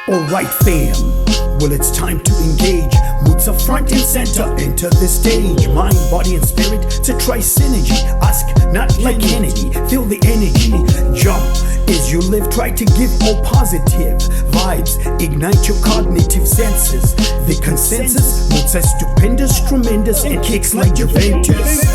Alright fam, well it's time to engage. Mutsa front and center, enter the stage. Mind, body and spirit to try synergy. Ask not like Kennedy, feel the energy. Jump as you live, try to give all positive vibes. Ignite your cognitive senses. The consensus, Mutsa stupendous, tremendous, and kicks like Juventus.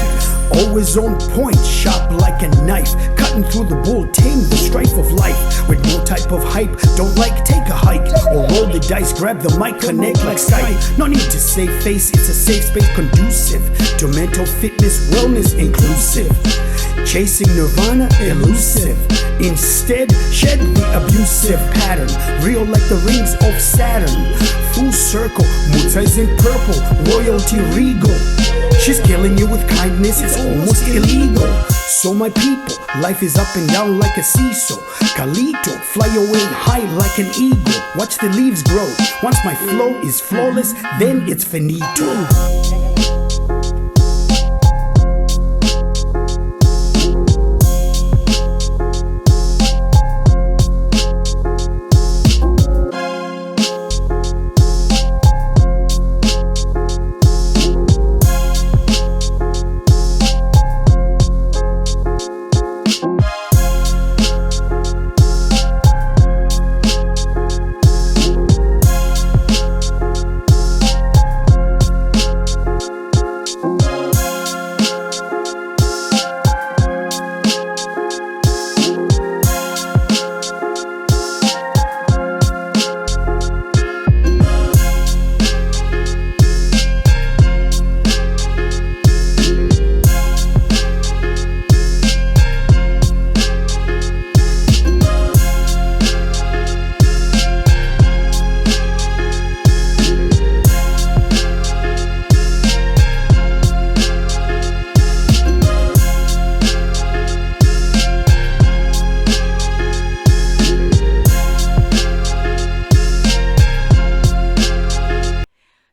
Always on point, sharp like a knife, cutting through the bull, tame the strife of life. With no type of hype, don't like take a hike or roll the dice, grab the mic, connect like Skype. No need to save face, it's a safe space conducive to mental fitness, wellness inclusive. Chasing nirvana, elusive. Instead, shed the abusive pattern, real like the rings of Saturn. Full circle, Mutsa is in purple, royalty regal. She's killing you with kindness, it's almost illegal. So my people, life is up and down like a seesaw. Calito, fly away high like an eagle. Watch the leaves grow. Once my flow is flawless, then it's finito.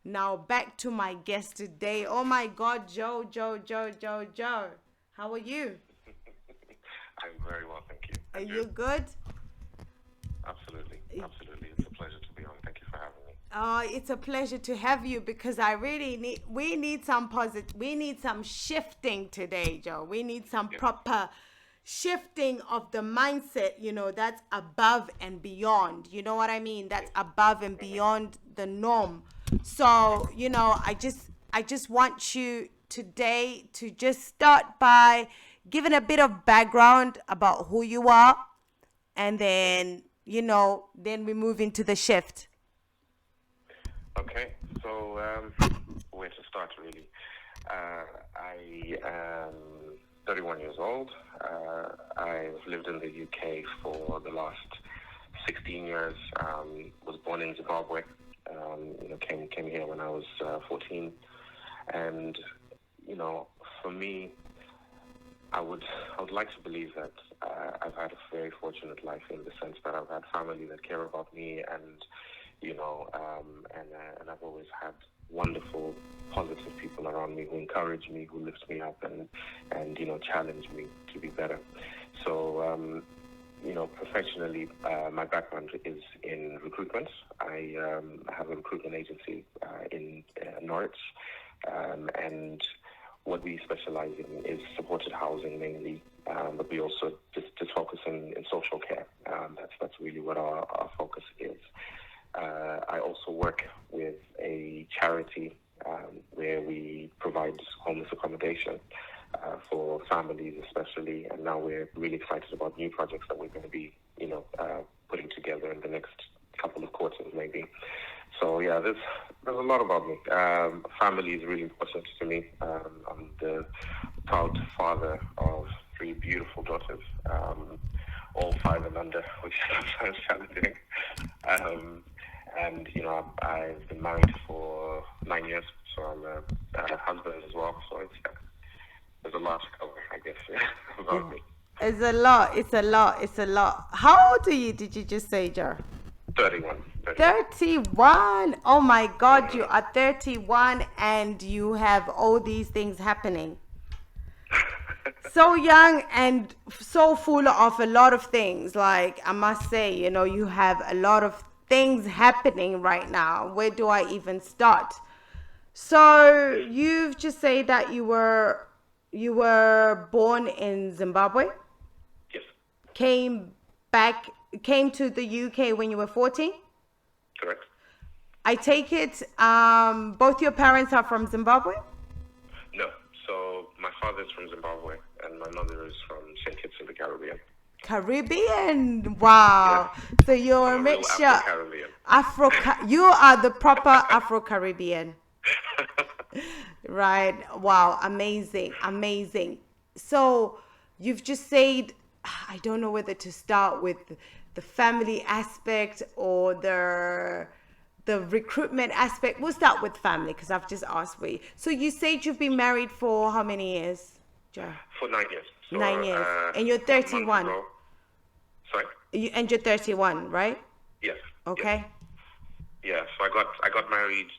Now back to my guest today. Oh my God, Joe. How are you? I'm very well, thank you. Are you good? Absolutely. It's a pleasure to be on. Thank you for having me. It's a pleasure to have you because we need some shifting today, Joe. We need some proper shifting of the mindset, that's above and beyond. You know what I mean? That's above and beyond the norm. So, I just want you today to just start by giving a bit of background about who you are, and then, then we move into the shift. Okay, so where to start really? I am 31 years old. I've lived in the UK for the last 16 years. Was born in Zimbabwe. Came here when I was 14, and for me, I would like to believe that I've had a very fortunate life in the sense that I've had family that care about me, and and I've always had wonderful, positive people around me who encourage me, who lift me up, and challenge me to be better. So. Professionally, my background is in recruitment. I have a recruitment agency in Norwich, and what we specialize in is supported housing mainly, but we also just focus in social care. That's really what our focus is. I also work with a charity where we provide homeless accommodation for families especially, and now we're really excited about new projects that we're going to be, putting together in the next couple of quarters maybe. So yeah, there's a lot about me. Family is really important to me. I'm the proud father of 3 beautiful daughters, all 5 and under, which is sometimes challenging. And I've been married for 9 years, so I'm a husband as well. So there's a lot to cover, I guess, about me. It's a lot. How old are you, did you just say, Joe? 31. 31. Oh my God, you are 31 and you have all these things happening. So young and so full of a lot of things. Like, I must say, you have a lot of things happening right now. Where do I even start? So you've just said that you were born in Zimbabwe, Yes, came to the UK when you were 14. correct. I take it both your parents are from Zimbabwe? No, so my father's from Zimbabwe and my mother is from St. Kitts in the Caribbean. Caribbean. Wow. Yeah. So you're I'm a a real mixture. Afro-Caribbean. You are the proper Afro-Caribbean. Right. Wow. Amazing. Amazing. So you've just said, I don't know whether to start with the family aspect or the recruitment aspect. We'll start with family because I've just asked for you. So you said you've been married for how many years, Joe? For 9 years. So, 9 years. And you're 31. Sorry? And you're 31, right? Yes. Okay. Yes. Yeah, so I got married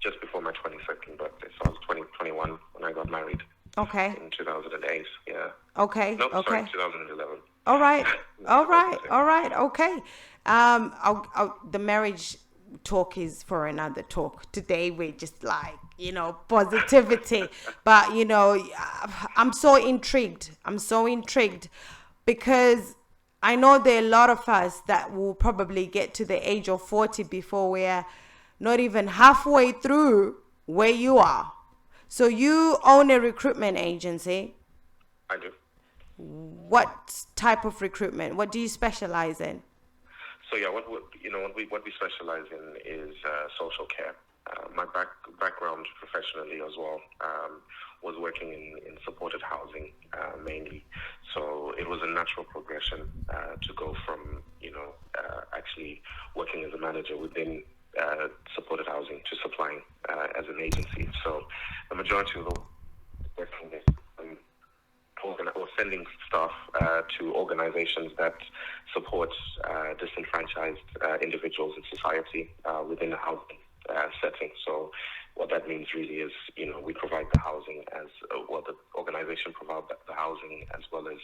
just before my 22nd birthday. So I was 21 when I got married. Okay. In 2008, yeah. Okay. No, Okay. sorry, 2011. All right. All right. All right. Okay. The marriage talk is for another talk. Today we're just like, positivity. But, I'm so intrigued. Because I know there are a lot of us that will probably get to the age of 40 before we're not even halfway through where you are. So you own a recruitment agency. I do. What type of recruitment? What do you specialize in? So yeah, what we specialize in is social care. My background professionally as well was working in supported housing mainly. So it was a natural progression to go from actually working as a manager within supported housing to supplying as an agency. So the majority of the working is or sending staff to organizations that support disenfranchised individuals in society within a housing setting. So what that means really is, we provide the housing as the organization provides the housing as well as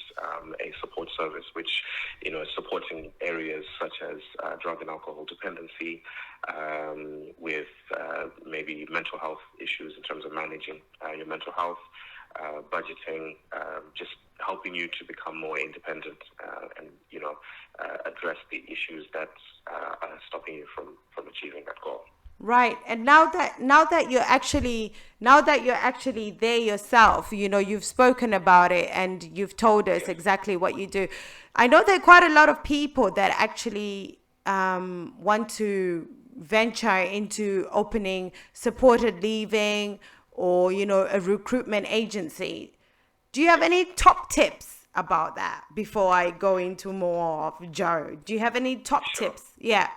a support service, which, is supporting areas such as drug and alcohol dependency, with maybe mental health issues in terms of managing your mental health, budgeting, just helping you to become more independent and address the issues that are stopping you from achieving that goal. Right. And now that you're actually there yourself, you've spoken about it and you've told us exactly what you do. I know there are quite a lot of people that actually want to venture into opening supported living or, a recruitment agency. Do you have any top tips about that before I go into more of Joe? Do you have any top tips? Yeah.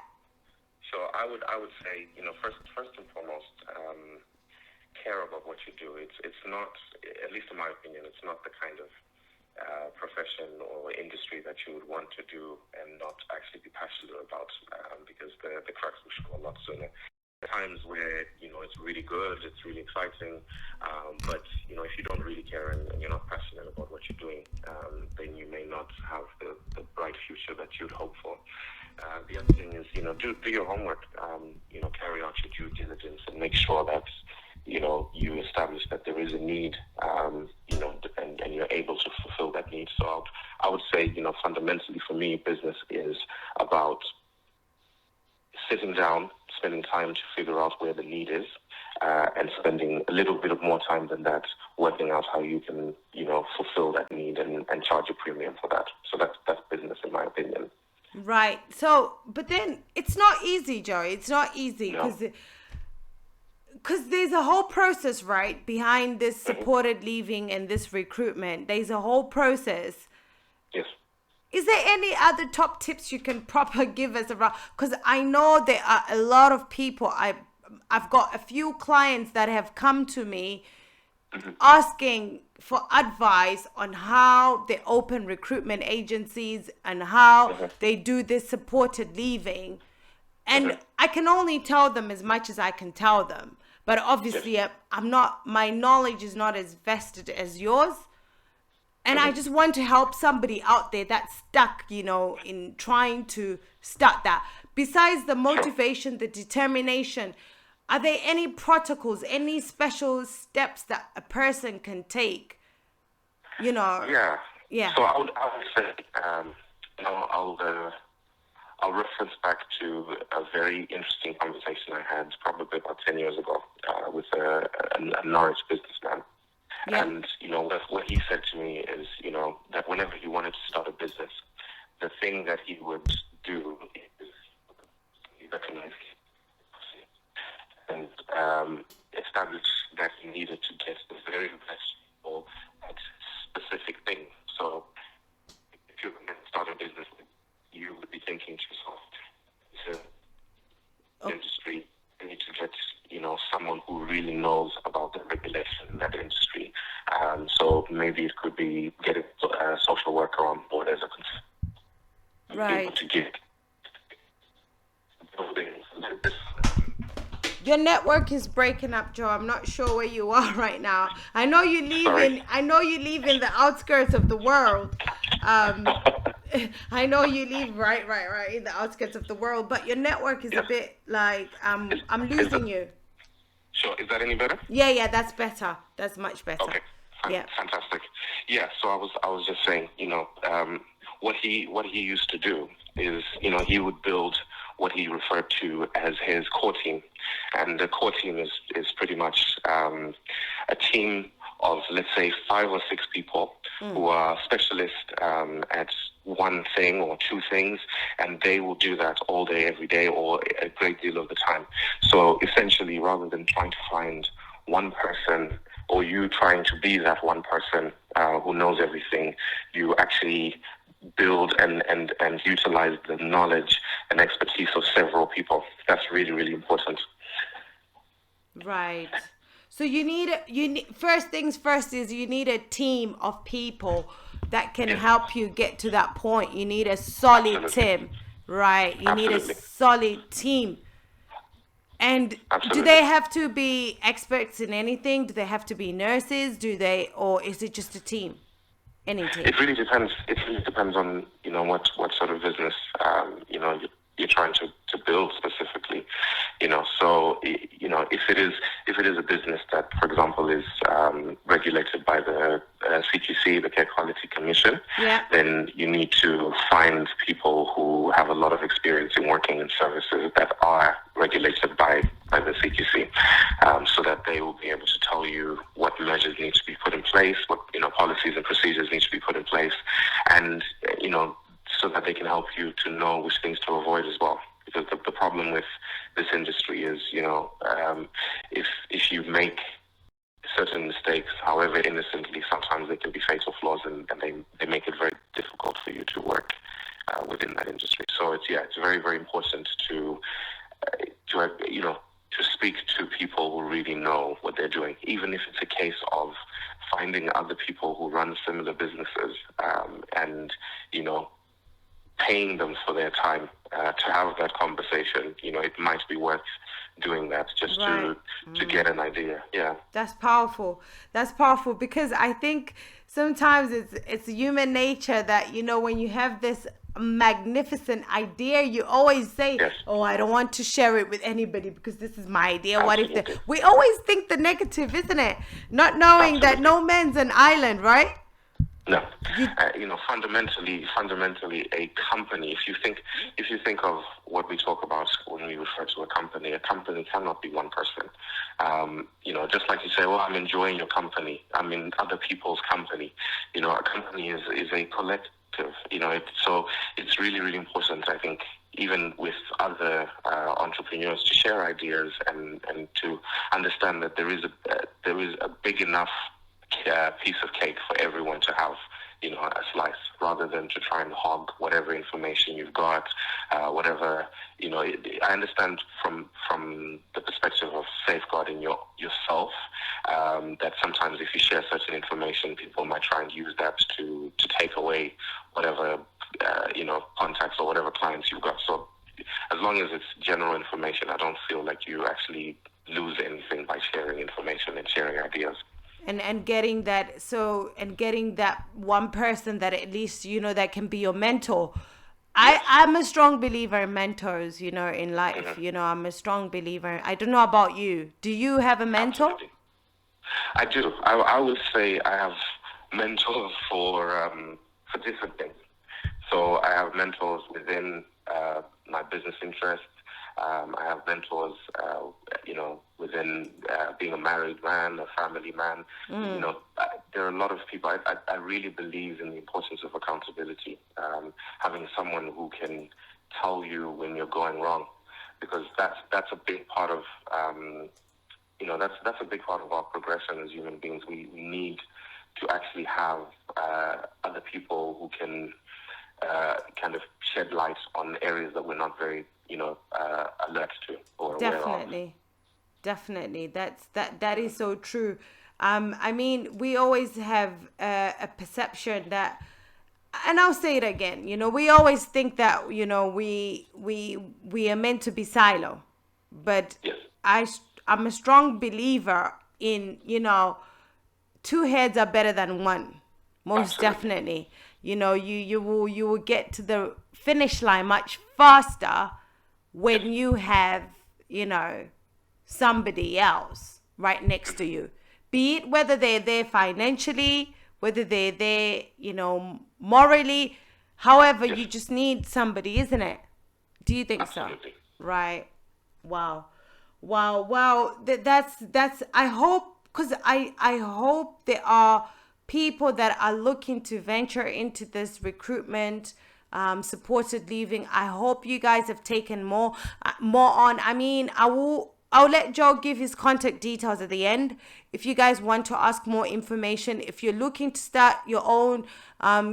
So I would say, first and foremost, care about what you do. It's not, at least in my opinion, it's not the kind of profession or industry that you would want to do and not actually be passionate about, because the cracks will show a lot sooner. Times where it's really good, it's really exciting, but if you don't really care and you're not passionate about what you're doing, then you may not have the bright future that you'd hope for. The other thing is do your homework, carry out your due diligence and make sure that you establish that there is a need, and you're able to fulfill that need. So I would say fundamentally for me, business is about sitting down, spending time to figure out where the need is, and spending a little bit of more time than that, working out how you can, fulfill that need and charge a premium for that. So that's business, in my opinion. Right. So, but then it's not easy, Joey. It's not easy because there's a whole process, right, behind this supported living and this recruitment. There's a whole process. Yes. Is there any other top tips you can give us around? Because I know there are a lot of people. I've got a few clients that have come to me asking for advice on how they open recruitment agencies and how they do this supported living. And I can only tell them as much as I can tell them. But obviously, my knowledge is not as vested as yours. And I just want to help somebody out there that's stuck, in trying to start that. Besides the motivation, the determination, are there any protocols, any special steps that a person can take? Yeah. Yeah. So I would say, I'll reference back to a very interesting conversation I had probably about 10 years ago with a Norwich businessman. Yeah. And, what he said to me is, that whenever he wanted to start a business, the thing that he would do is he recognized and establish that he needed to get the very best people at specific things. So if you're going to start a business, you would be thinking to yourself, it's an industry, you need to get, someone who really knows about the regulation in that industry. So maybe it could be getting a social worker on board as a consultant. Right. To get building this. Your network is breaking up, Joe. I'm not sure where you are right now. I know you live in the outskirts of the world. I know you live right in the outskirts of the world, but your network is a bit like I'm losing you. Sure. Is that any better? Yeah, that's better. That's much better. Okay. Yeah. Fantastic. Yeah. So I was just saying, what he used to do is, he would build what he referred to as his core team, and the core team is pretty much a team of, let's say, 5 or 6 people who are specialists at one thing or 2 things, and they will do that all day, every day, or a great deal of the time. So essentially, rather than trying to find one person or you trying to be that one person who knows everything, you actually build and utilize the knowledge and expertise of several people. That's really, really important. Right. So you need first things first is you need a team of people that can help you get to that point. You need a solid team, right? You need a solid team. And do they have to be experts in anything? Do they have to be nurses? Or is it just a team? Any team? It really depends. It really depends on what sort of business you're trying to build specifically. So if it is a business that, for example, is regulated by the CQC, the Care Quality Commission, then you need to find people who have a lot of experience in working in services that are regulated by the CQC, so that they will be able to tell you what measures need to be put in place, what policies and procedures need to be put in place, and so that they can help you to know which things to avoid as well. Because the problem with this industry is, if you make certain mistakes, however innocently, sometimes they can be fatal flaws, and they make it very difficult for you to work within that industry. So it's very, very important to speak to people who really know what they're doing, even if it's a case of finding other people who run similar businesses and paying them for their time to have that conversation. It might be worth doing that just to get an idea. Yeah, that's powerful because I think sometimes it's human nature that when you have this magnificent idea, you always say, oh, I don't want to share it with anybody because this is my idea. Absolutely. What if we always think the negative, isn't it? Not knowing that no man's an island, right? No, fundamentally, a company. If you think of what we talk about when we refer to a company cannot be one person. Just like you say, well, I'm enjoying your company. I'm in other people's company. A company is a collective. So it's really, really important, I think, even with other entrepreneurs, to share ideas and to understand that there is a big enough piece of cake for everyone to have, a slice, rather than to try and hog whatever information you've got, whatever, I understand from the perspective of safeguarding yourself, that sometimes if you share certain information, people might try and use that to take away whatever, contacts or whatever clients you've got. So as long as it's general information, I don't feel like you actually lose anything by sharing information and sharing ideas. and getting that, one person that at least, that can be your mentor. I'm a strong believer in mentors, in life. I'm a strong believer. I don't know about you. Do you have a mentor? Absolutely. I do. I would say I have mentors for different things. So I have mentors within my business interests. I have mentors, within being a married man, a family man. There are a lot of people. I really believe in the importance of accountability. Having someone who can tell you when you're going wrong, because that's a big part of that's a big part of our progression as human beings. We need to actually have other people who can kind of shed light on areas that we're not very alert to or aware of. Definitely. That is so true. I mean, we always have a perception that, and I'll say it again, we always think that, we are meant to be silo, but Yes. I'm a strong believer in, two heads are better than one. Most Absolutely. definitely. You will get to the finish line much faster when you have, somebody else right next to you. Be it whether they're there financially, whether they're there, morally. However, Yes. you just need somebody, isn't it? Do you think so? Absolutely. Right. Wow. Wow. That's I hope, because I hope there are people that are looking to venture into this recruitment, supported living. I hope you guys have taken more on. I mean, I'll let Joe give his contact details at the end. If you guys want to ask more information, if you're looking to start your own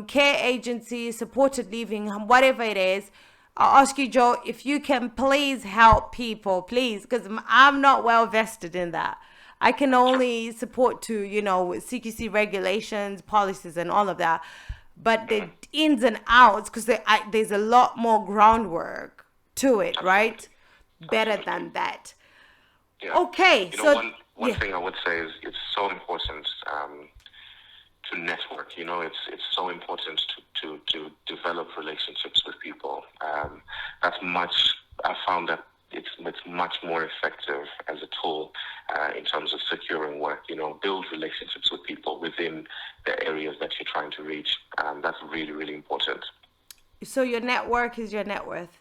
care agency, supported living, whatever it is, I'll ask you, Joe, if you can please help people, please, because I'm not well vested in that. I can only support to, with CQC regulations, policies, and all of that. But the ins and outs, because there's a lot more groundwork to it, right? Better than that. Yeah. Okay, One thing I would say is it's so important to network. It's so important to develop relationships with people. I found that it's much more effective as a tool in terms of securing work. Build relationships with people within the areas that you're trying to reach. That's really, really important. So your network is your net worth.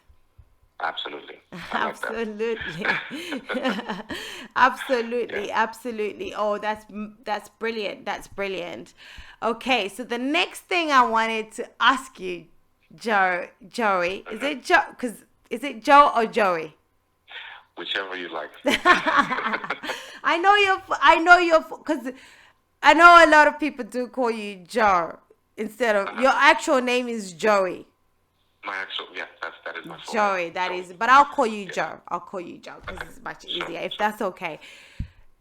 Absolutely. I like Absolutely. Absolutely. Yeah. Absolutely. Oh, that's brilliant. That's brilliant. Okay, so the next thing I wanted to ask you, Joey, is it Joe? Is it Joe or Joey? Whichever you like. I know you're, because I know a lot of people do call you Joe instead of your actual name is Joey. My actual, that is my full Joey, name. that Joey. is, but I'll call you Joe. I'll call you Joe because it's much easier, if that's okay.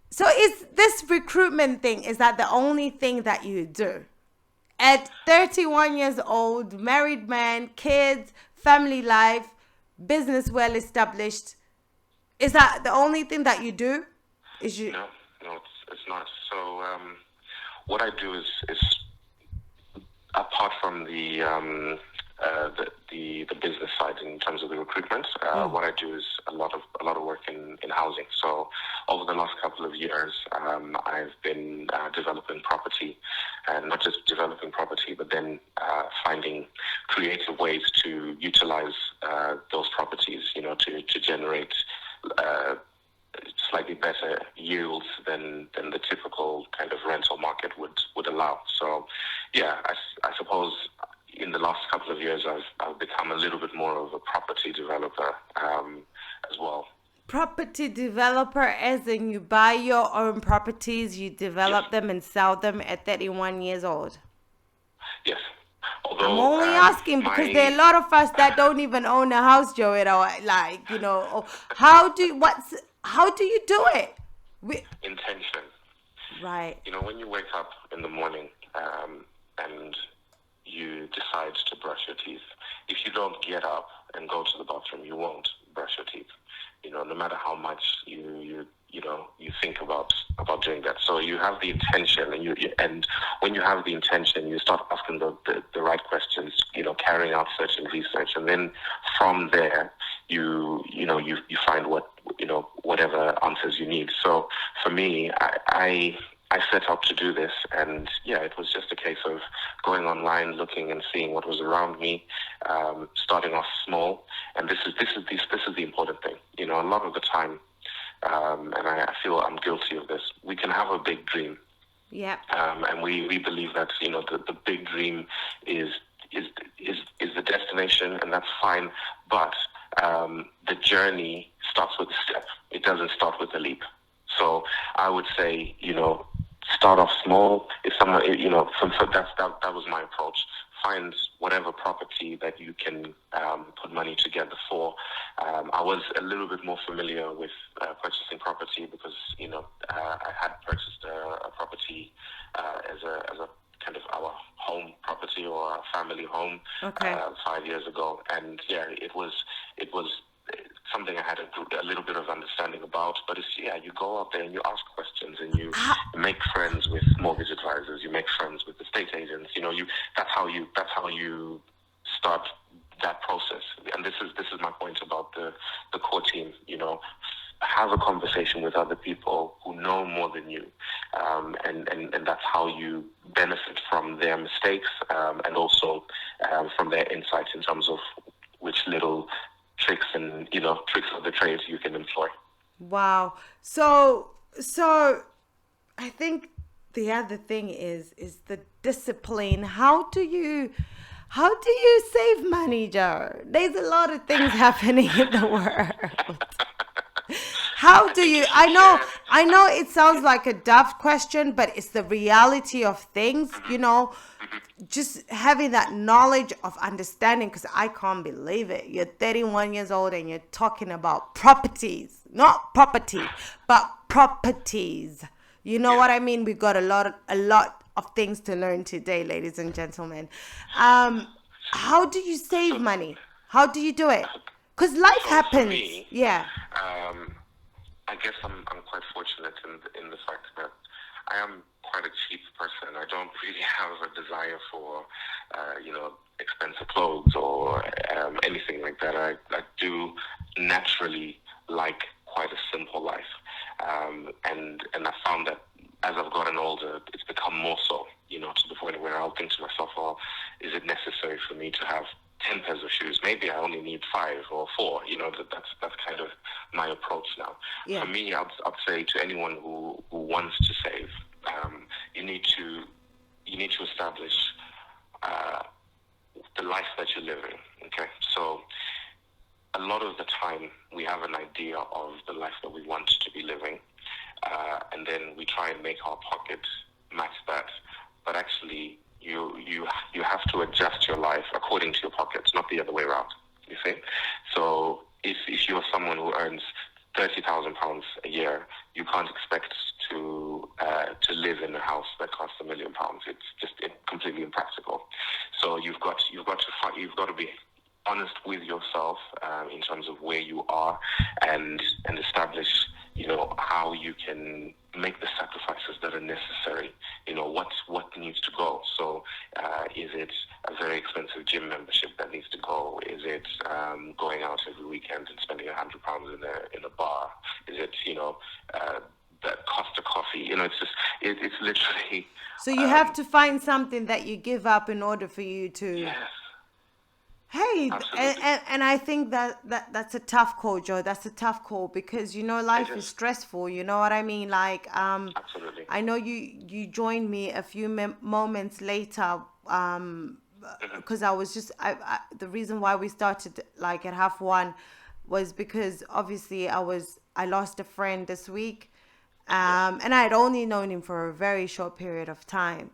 So is this recruitment thing, is that the only thing that you do? At 31 years old, married man, kids, family life, business well established, is that the only thing that you do? No, it's not. So what I do is apart from the business side in terms of the recruitment, what I do is a lot of work in housing. So over the last couple of years, I've been developing property, and not just developing property, but then finding creative ways to utilize those properties, to generate slightly better yields than the typical kind of rental market would allow. So, I suppose in the last couple of years, I've become a little bit more of a property developer as well. Property developer, as in you buy your own properties, you develop them and sell them at 31 years old. Yes. I'm Although, only asking because there are a lot of us that don't even own a house, Joey. How do you do it? Intention. Right. When you wake up in the morning and you decide to brush your teeth, if you don't get up and go to the bathroom, you won't brush your teeth. No matter how much you you think about doing that. So you have the intention, and when you have the intention, you start asking the right questions, carrying out certain research, and then from there you find whatever answers you need. So for me, I set out to do this, and it was just a case of going online, looking and seeing what was around me, starting off small. And this is the important thing. A lot of the time, and I feel I'm guilty of this. We can have a big dream, and we believe that the big dream is the destination, and that's fine. But the journey starts with a step. It doesn't start with a leap. So I would say, start off small. If someone, that was my approach. Find whatever property that you can put money together for. I was a little bit more familiar with purchasing property because I had purchased a property as a kind of our home property or our family home 5 years ago, and it was something I had a little bit of understanding about. But you go out there and you ask questions, and you make friends with mortgage advisors, you make friends with estate agents. That's how you start that process. And this is my point about the core team. Have a conversation with other people who know more than you, and that's how you benefit from their mistakes, and also from their insights in terms of which little tricks and tricks of the trade you can employ. Wow. So I think the other thing is the discipline. How do you save money, Joe? There's a lot of things happening in the world. How do you? I know it sounds like a daft question, but it's the reality of things, just having that knowledge of understanding, because I can't believe it. You're 31 years old and you're talking about properties, not property, but properties. You know what I mean? We got a lot of things to learn today, ladies and gentlemen. How do you save money? How do you do it? Because life happens. Me, I guess I'm quite fortunate in the fact that I am quite a cheap person. I don't really have a desire for, expensive clothes or anything like that. I do naturally like quite a simple life, and I found that as I've gotten older, it's become more so. To the point where I'll think to myself, well, is it necessary for me to have 10 pairs of shoes? Maybe I only need 5 or 4. That's kind of my approach now. For me, I'd say to anyone who wants to save, you need to establish the life that you're living. Okay, so a lot of the time we have an idea of the life that we want to be living, and then we try and make our pocket match that. But actually, you have to adjust your life according to your pockets, not the other way around. You see? So if you're someone who earns £30,000 a year, you can't expect to live in a house that costs £1 million. It's just completely impractical. So you've got to be honest with yourself in terms of where you are, and establish how you can make the sacrifices that are necessary. What needs to go. So is it a very expensive gym membership that needs to go? Is it going out every weekend and spending £100 in a bar? Is it the cost of coffee? It's literally. So you have to find something that you give up in order for you to. Yes. Hey, and I think that's a tough call, Joe. That's a tough call because life is stressful. You know what I mean? Like, absolutely. I know you joined me a few moments later, because I was just the reason why we started like at 1:30 was because obviously I lost a friend this week, and I had only known him for a very short period of time.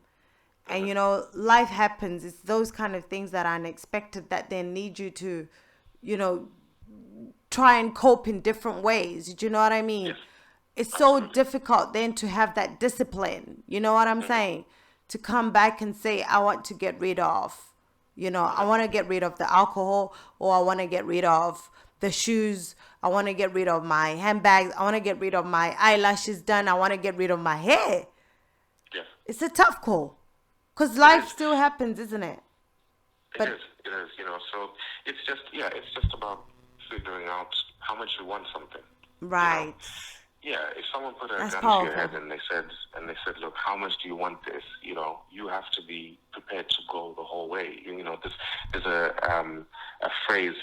And, life happens. It's those kind of things that are unexpected that then need you to, try and cope in different ways. Do you know what I mean? Yes. It's so difficult then to have that discipline. You know what I'm saying? To come back and say, I want to get rid of, I want to get rid of the alcohol, or I want to get rid of the shoes. I want to get rid of my handbags. I want to get rid of my eyelashes done. I want to get rid of my hair. Yes. It's a tough call because life still happens, isn't it? It is, so it's just about figuring out how much you want something. Right. Yeah, if someone put a That's gun powerful. to your head and they said, look, how much do you want this? You have to be prepared to go the whole way. There's a phrase,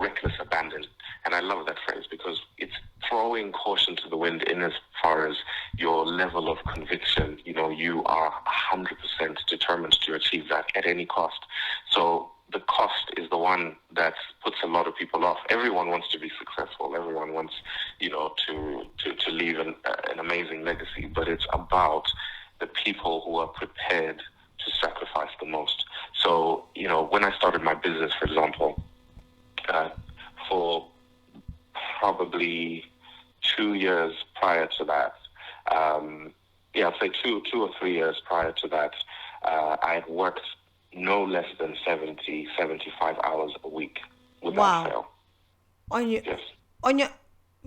reckless abandon, and I love that phrase because it's throwing caution to the wind in as far as your level of conviction. You are 100% determined to achieve that at any cost. So the cost is the one that puts a lot of people off. Everyone wants to be successful. Everyone wants, to leave an amazing legacy. But it's about the people who are prepared to sacrifice the most. So, when I started my business, for example, for probably 2 years prior to that, I'd say 2 or 3 years prior to that, I had worked no less than 70, 75 hours a week without fail.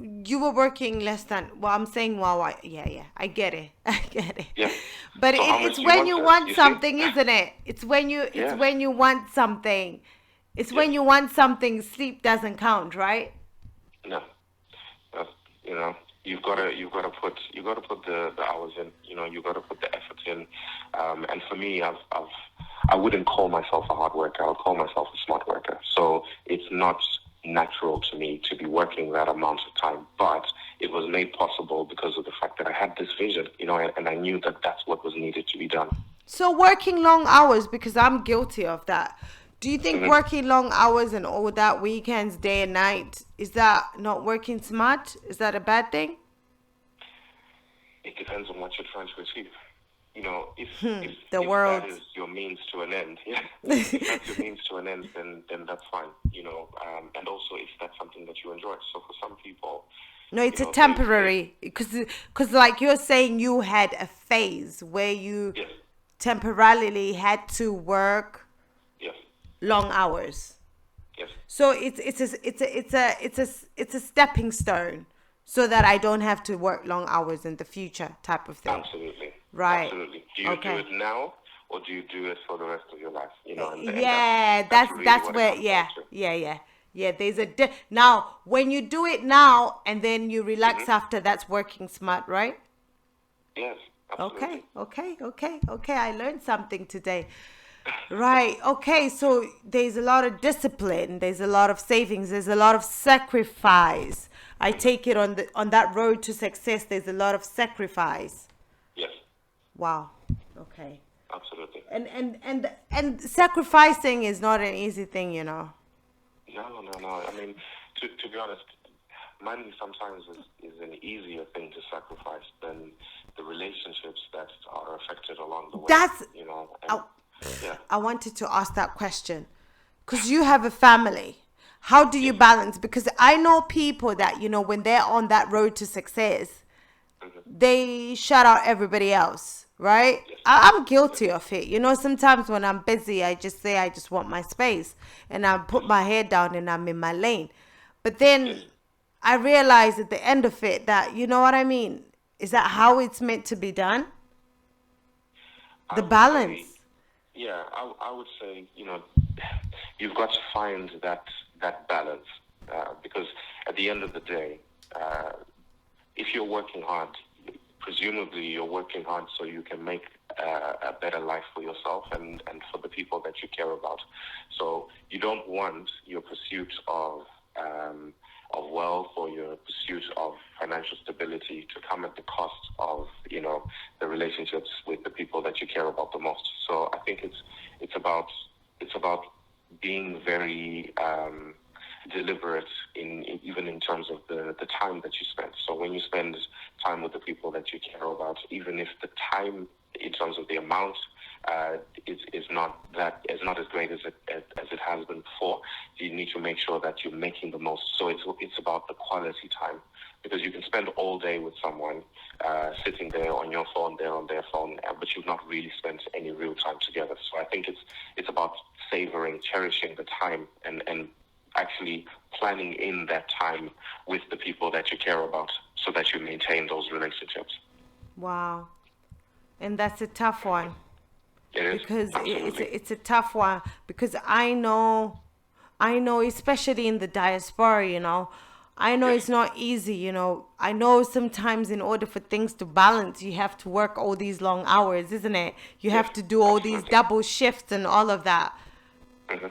You were working less than, I'm saying, I get it. Yeah. But So it's when you want something, isn't it? It's when you want something. It's when you want something, sleep doesn't count, right? No. You've got to put the hours in. You've got to put the effort in. And for me, I wouldn't call myself a hard worker. I would call myself a smart worker. So it's not natural to me to be working that amount of time, but it was made possible because of the fact that I had this vision, and I knew that that's what was needed to be done. So working long hours, because I'm guilty of that. Do you think working long hours and all that, weekends, day and night, is that not working smart? Is that a bad thing? It depends on what you're trying to achieve. If world. that is your means to an end, if that's your means to an end, then that's fine. And also if that's something that you enjoy. So for some people, no, it's a temporary, because like you're saying, you had a phase where you temporarily had to work long hours. Yes. So it's a stepping stone, so that I don't have to work long hours in the future, type of thing. Absolutely. Right. Absolutely. Do you do it now, or do you do it for the rest of your life? That's where. There's now when you do it now and then you relax after, that's working smart, right? Yes. Absolutely. Okay. I learned something today. Right. Okay. So there's a lot of discipline. There's a lot of savings. There's a lot of sacrifice. I take it on that road to success. There's a lot of sacrifice. Yes. Wow. Okay. Absolutely. And sacrificing is not an easy thing, No. I mean, to be honest, money sometimes is an easier thing to sacrifice than the relationships that are affected along the way. I wanted to ask that question because you have a family. How do you balance? Because I know people that, when they're on that road to success, they shut out everybody else, right? I'm guilty of it. Sometimes when I'm busy, I just say I just want my space and I put my head down and I'm in my lane. But then I realize at the end of it that, you know what I mean? Is that how it's meant to be done? The balance. I would say, you've got to find that balance, because at the end of the day, if you're working hard, presumably you're working hard so you can make a better life for yourself and for the people that you care about. So you don't want your pursuit of wealth or your pursuit of financial stability to come at the cost of the relationships with the people that you care about the most. So I think it's about being very deliberate even in terms of the time that you spend. So when you spend time with the people that you care about, even if the time in terms of the amount is not as great as it has been before, you need to make sure that you're making the most. So it's about the quality time, because you can spend all day with someone sitting there on your phone, they're on their phone, but you've not really spent any real time together. So I think it's about savoring, cherishing the time, and actually planning in that time with the people that you care about so that you maintain those relationships. Wow. And that's a tough one. It is. Because Absolutely. it's a tough one, because I know, especially in the diaspora, I know Yes. it's not easy, I know sometimes in order for things to balance, you have to work all these long hours, isn't it? You have Yes, to do all these absolutely. double shifts and all of that. Hmm.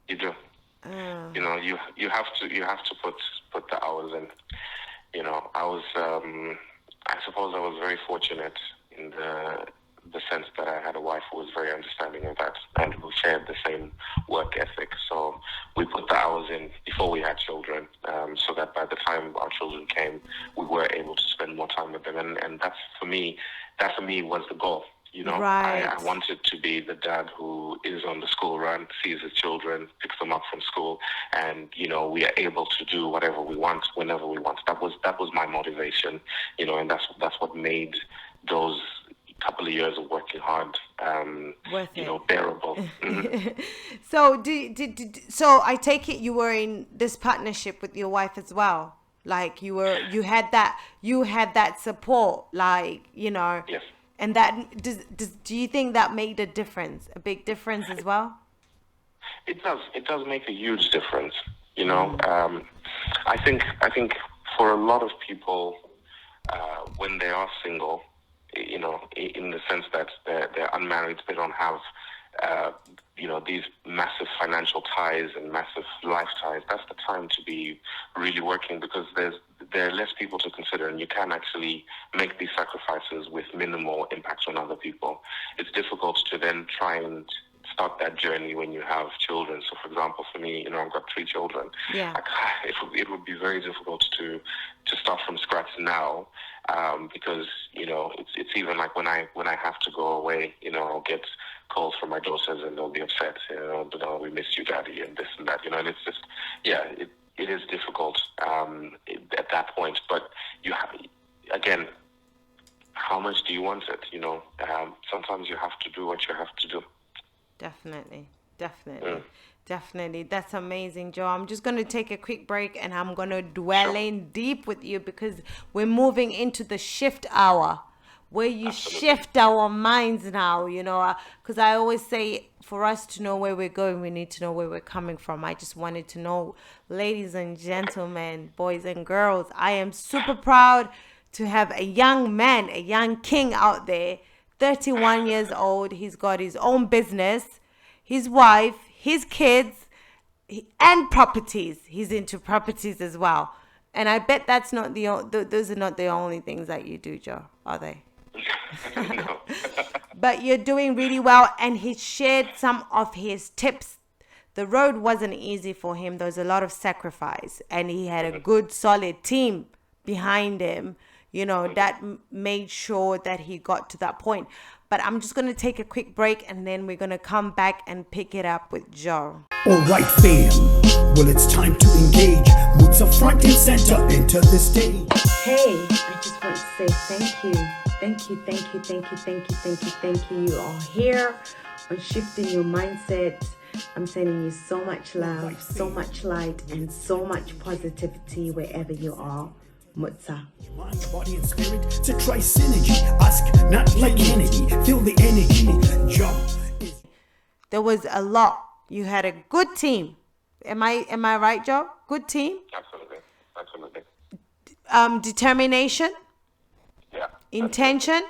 You do. Uh, You have to put the hours in. I suppose I was very fortunate in the sense that I had a wife who was very understanding of that and who shared the same work ethic. So we put the hours in before we had children, so that by the time our children came, we were able to spend more time with them. And that for me was the goal. right. I wanted to be the dad who is on the school run, sees his children, picks them up from school, and we are able to do whatever we want whenever we want. That was my motivation, and that's what made those couple of years of working hard, Worth it. bearable. Hmm. So so I take it you were in this partnership with your wife as well. Like you had that support, like, Yes. and that do you think that made a big difference as well? It does. It does make a huge difference. Mm. I think for a lot of people, when they are single, in the sense that they're unmarried, they don't have, these massive financial ties and massive life ties. That's the time to be really working, because there are less people to consider, and you can actually make these sacrifices with minimal impact on other people. It's difficult to then try and start that journey when you have children. So, for example, for me, I've got 3 children. Yeah. It would be very difficult to start from scratch now, because it's even like when I have to go away, I'll get calls from my daughters and they'll be upset, but we missed you, daddy, and this and that, and it's just, yeah, it is difficult at that point. But you have, again, how much do you want it? Sometimes you have to do what you have to do. Definitely. Mm. Definitely. That's amazing, Joe. I'm just going to take a quick break and I'm going to dwell Sure. in deep with you, because we're moving into the shift hour where you Absolutely. shift our minds now, because I always say for us to know where we're going, we need to know where we're coming from. I just wanted to know, ladies and gentlemen, boys and girls, I am super proud to have a young man, a young king out there, 31 years old. He's got his own business, his wife, his kids, and properties. He's into properties as well. And I bet that's not those are not the only things that you do, Joe, are they? No. But you're doing really well, and he shared some of his tips. The road wasn't easy for him. There was a lot of sacrifice, and he had a good, solid team behind him, that made sure that he got to that point. But I'm just going to take a quick break, and then we're going to come back and pick it up with Joe. Alright fam, well it's time to engage. Mutsa front and center, enter the stage. Hey, I just want to say thank you. Thank you, thank you, thank you, thank you, thank you, thank you. You are here on Shifting Your Mindset. I'm sending you so much love, so much light, and so much positivity wherever you are. Mutsa. Mind, body and spirit to try synergy. Ask not like Kennedy, feel the energy. Jump. There was a lot. You had a good team. Am I right, Joe? Good team. Absolutely. Determination, Yeah. intention.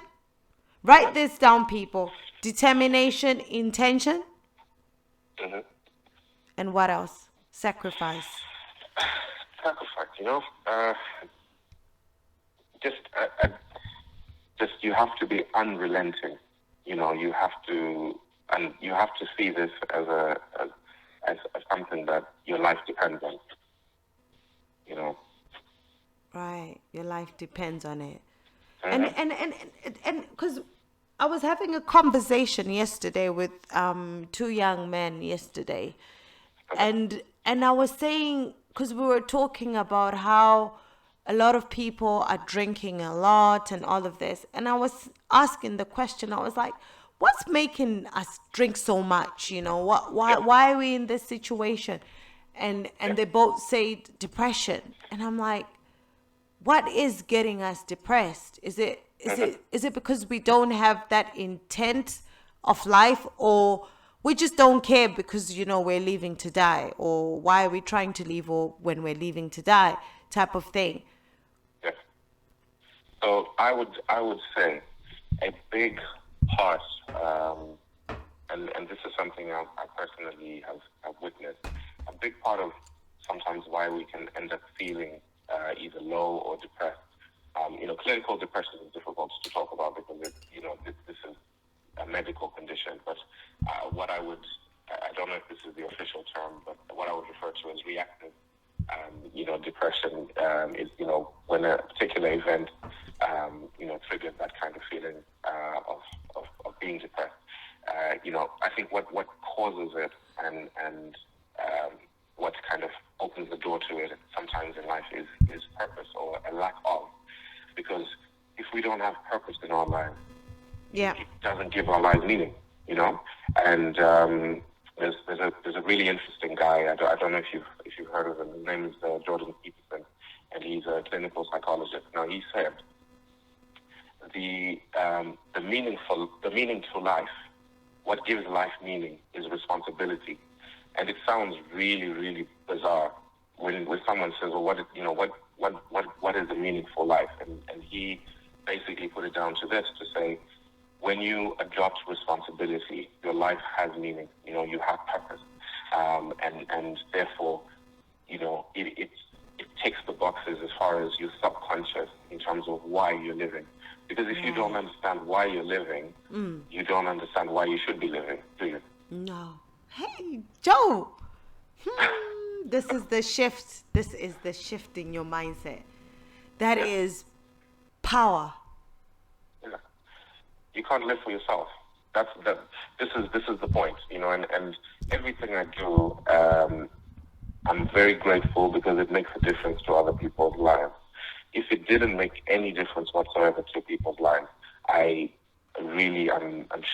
Write this down, people. Determination, intention, Mm-hmm. and what else? Sacrifice. Sacrifice, just you have to be unrelenting. You have to see this as something that your life depends on. Right. Your life depends on it. Mhm. And because I was having a conversation yesterday with 2 young men yesterday, and I was saying, because we were talking about how a lot of people are drinking a lot and all of this, and I was asking the question, I was like, what's making us drink so much? Why are we in this situation? And they both say depression. And I'm like, what is getting us depressed? Is it because we don't have that intent of life, or we just don't care because we're leaving to die, or why are we trying to leave, or when we're leaving to die type of thing? Yes. So I would say a big part, and this is something I personally have witnessed. A big part of sometimes why we can end up feeling either low or depressed. Clinical depression is difficult to talk about because this is a medical condition. But what I don't know if this is the official term, but what I would refer to as reactive, depression is when a particular event triggers that kind of feeling of being depressed. I think what causes it and what kind of opens the door to it sometimes in life is purpose or a lack of. Because if we don't have purpose in our lives, Yeah. it doesn't give our lives meaning, And there's a really interesting guy. I don't know if you've heard of him. His name is Jordan Peterson, and he's a clinical psychologist. Now he said the meaning to life, what gives life meaning, is responsibility. And it sounds really, really bizarre when someone says, well, what is the meaningful life? And he basically put it down to this, to say, when you adopt responsibility, your life has meaning. You have purpose, and therefore, it ticks the boxes as far as your subconscious in terms of why you're living. Because if you don't understand why you're living, you don't understand why you should be living, do you? No. Hey, Joe. This is the shift. This is the shift in your mindset. That is power. Yeah. You can't live for yourself. This is the point, and everything I do, I'm very grateful because it makes a difference to other people's lives. If it didn't make any difference whatsoever to people's lives, I'm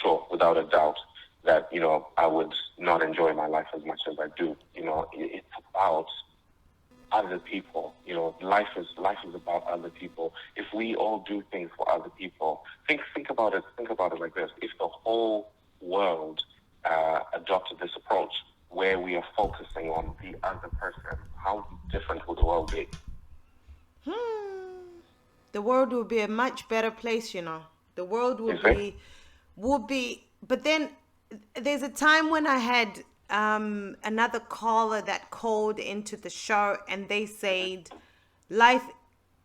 sure, without a doubt, that, I would not enjoy my life as much as I do. It's about other people. Life is about other people. If we all do things for other people, think about it like this. If the whole world adopted this approach where we are focusing on the other person, how different would the world be? The world would be a much better place, The world would be, but then there's a time when I had another caller that called into the show, and they said life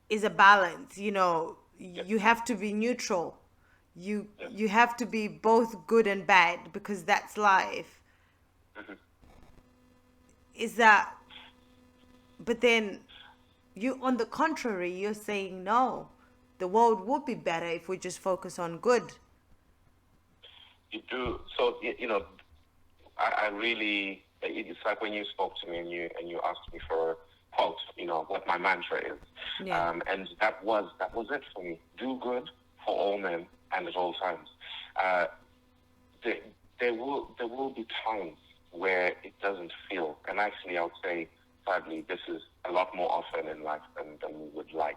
is a balance. You have to be neutral. You have to be both good and bad, because that's life. Is that? But then you, on the contrary, you're saying no. The world would be better if we just focus on good. You do. So, I really, it's like when you spoke to me and you asked me for a quote, what my mantra is. Yeah. And that was it for me. Do good for all men and at all times. There will be times where it doesn't feel, and actually I would say, sadly, this is a lot more often in life than we would like,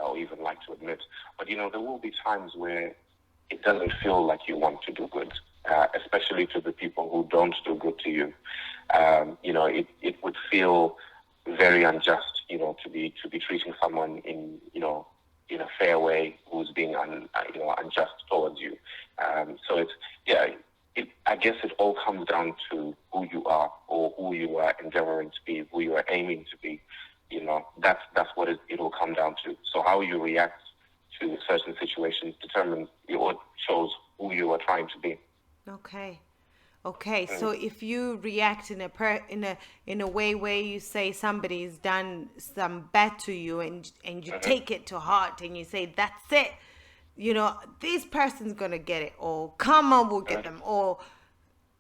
or even like to admit. But, there will be times where it doesn't feel like you want to do good, especially to the people who don't do good to you. It would feel very unjust, to be treating someone in a fair way who's being unjust towards you. So I guess it all comes down to who you are, or who you are endeavoring to be, who you are aiming to be. That's what it will come down to. So how you react to certain situations determines or shows who you are trying to be. Okay. So if you react in a way where you say somebody's done some bad to you, and you take it to heart, and you say, that's it, this person's gonna get it, or karma will get them, or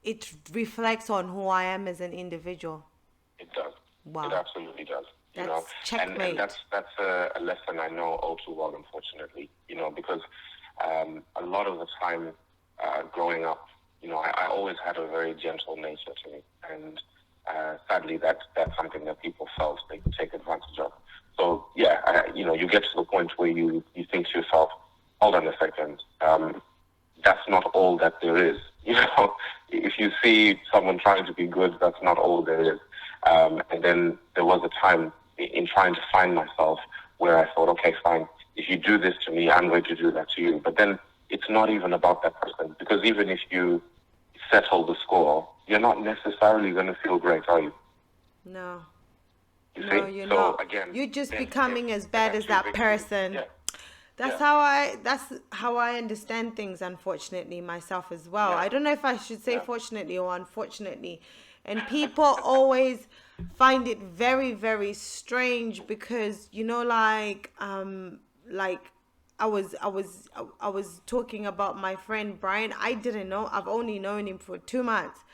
it reflects on who I am as an individual. It does. Wow. It absolutely does. That's checkmate. And that's a lesson I know all too well, unfortunately. Because a lot of the time, growing growing up, I always had a very gentle nature to me, and sadly, that's something that people felt they could take advantage of. So yeah, you get to the point where you think to yourself, hold on a second, that's not all that there is. If you see someone trying to be good, that's not all there is. And then there was a time in trying to find myself where I thought, okay, fine, if you do this to me, I'm going to do that to you. But then it's not even about that person, because even if you settle the score, you're not necessarily going to feel great, are you? No. You No, see? you're So not. again, You're just then becoming as bad as that person. Yeah. That's Yeah. how I understand things, unfortunately, myself as well. Yeah. I don't know if I should say Yeah. fortunately or unfortunately. And people always find it very, very strange because, like I was talking about my friend Brian. I didn't know. I've only known him for 2 months.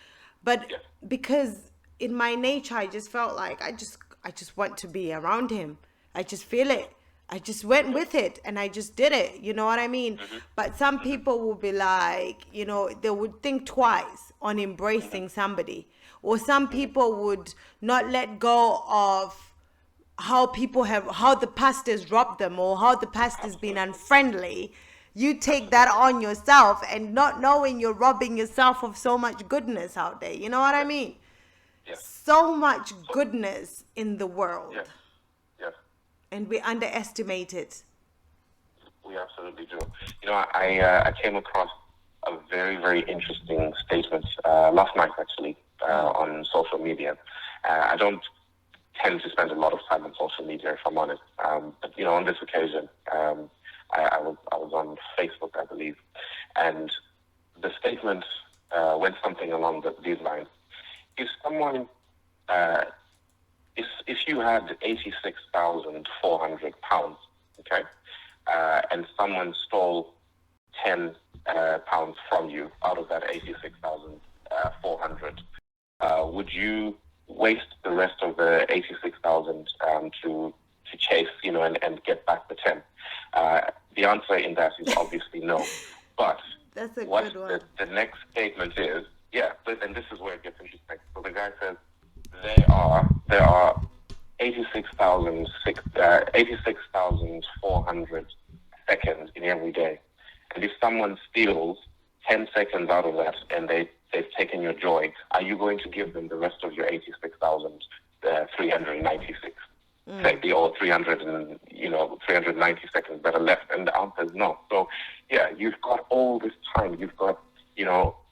But Yeah. because in my nature, I just felt like I just want to be around him. I just feel it. I just went with it and I just did it. You know what I mean? But some people will be like, they would think twice on embracing somebody. Or some people would not let go of how the past has robbed them or how the past has been unfriendly. You take that on yourself and not knowing you're robbing yourself of so much goodness out there. You know what I mean? Yeah. So much goodness in the world. Yeah. Yeah. And we underestimate it. We absolutely do. I came across a very, very interesting statement last night, actually, on social media. I don't tend to spend a lot of time on social media, if I'm honest. But on this occasion, I was on Facebook, I believe, and the statement went something along these lines. If someone, if you had 86,400 pounds, okay, and someone stole 10 pounds from you out of that 86,400, would you waste the rest of the 86,000 to chase, and get back the 10? The answer in that is obviously no. But That's a what good one. the next statement is, and this is where it gets interesting. So the guy says there are 86,400 seconds in every day, and if someone steals 10 seconds out of that and they've taken your joy, are you going to give them the rest of your 86,396? Say, or 390 seconds that are left? And the answer is no. So yeah, you've got all this time. You've got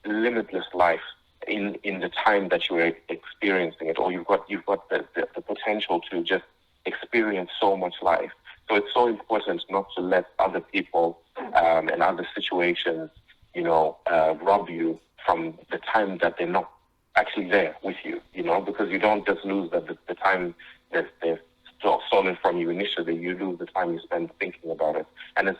limitless life in the time that you are experiencing it, or you've got the potential to just experience so much life. So it's so important not to let other people and other situations rob you from the time that they're not actually there with you, because you don't just lose the time that they've stolen from you initially. You lose the time you spend thinking about it. And it's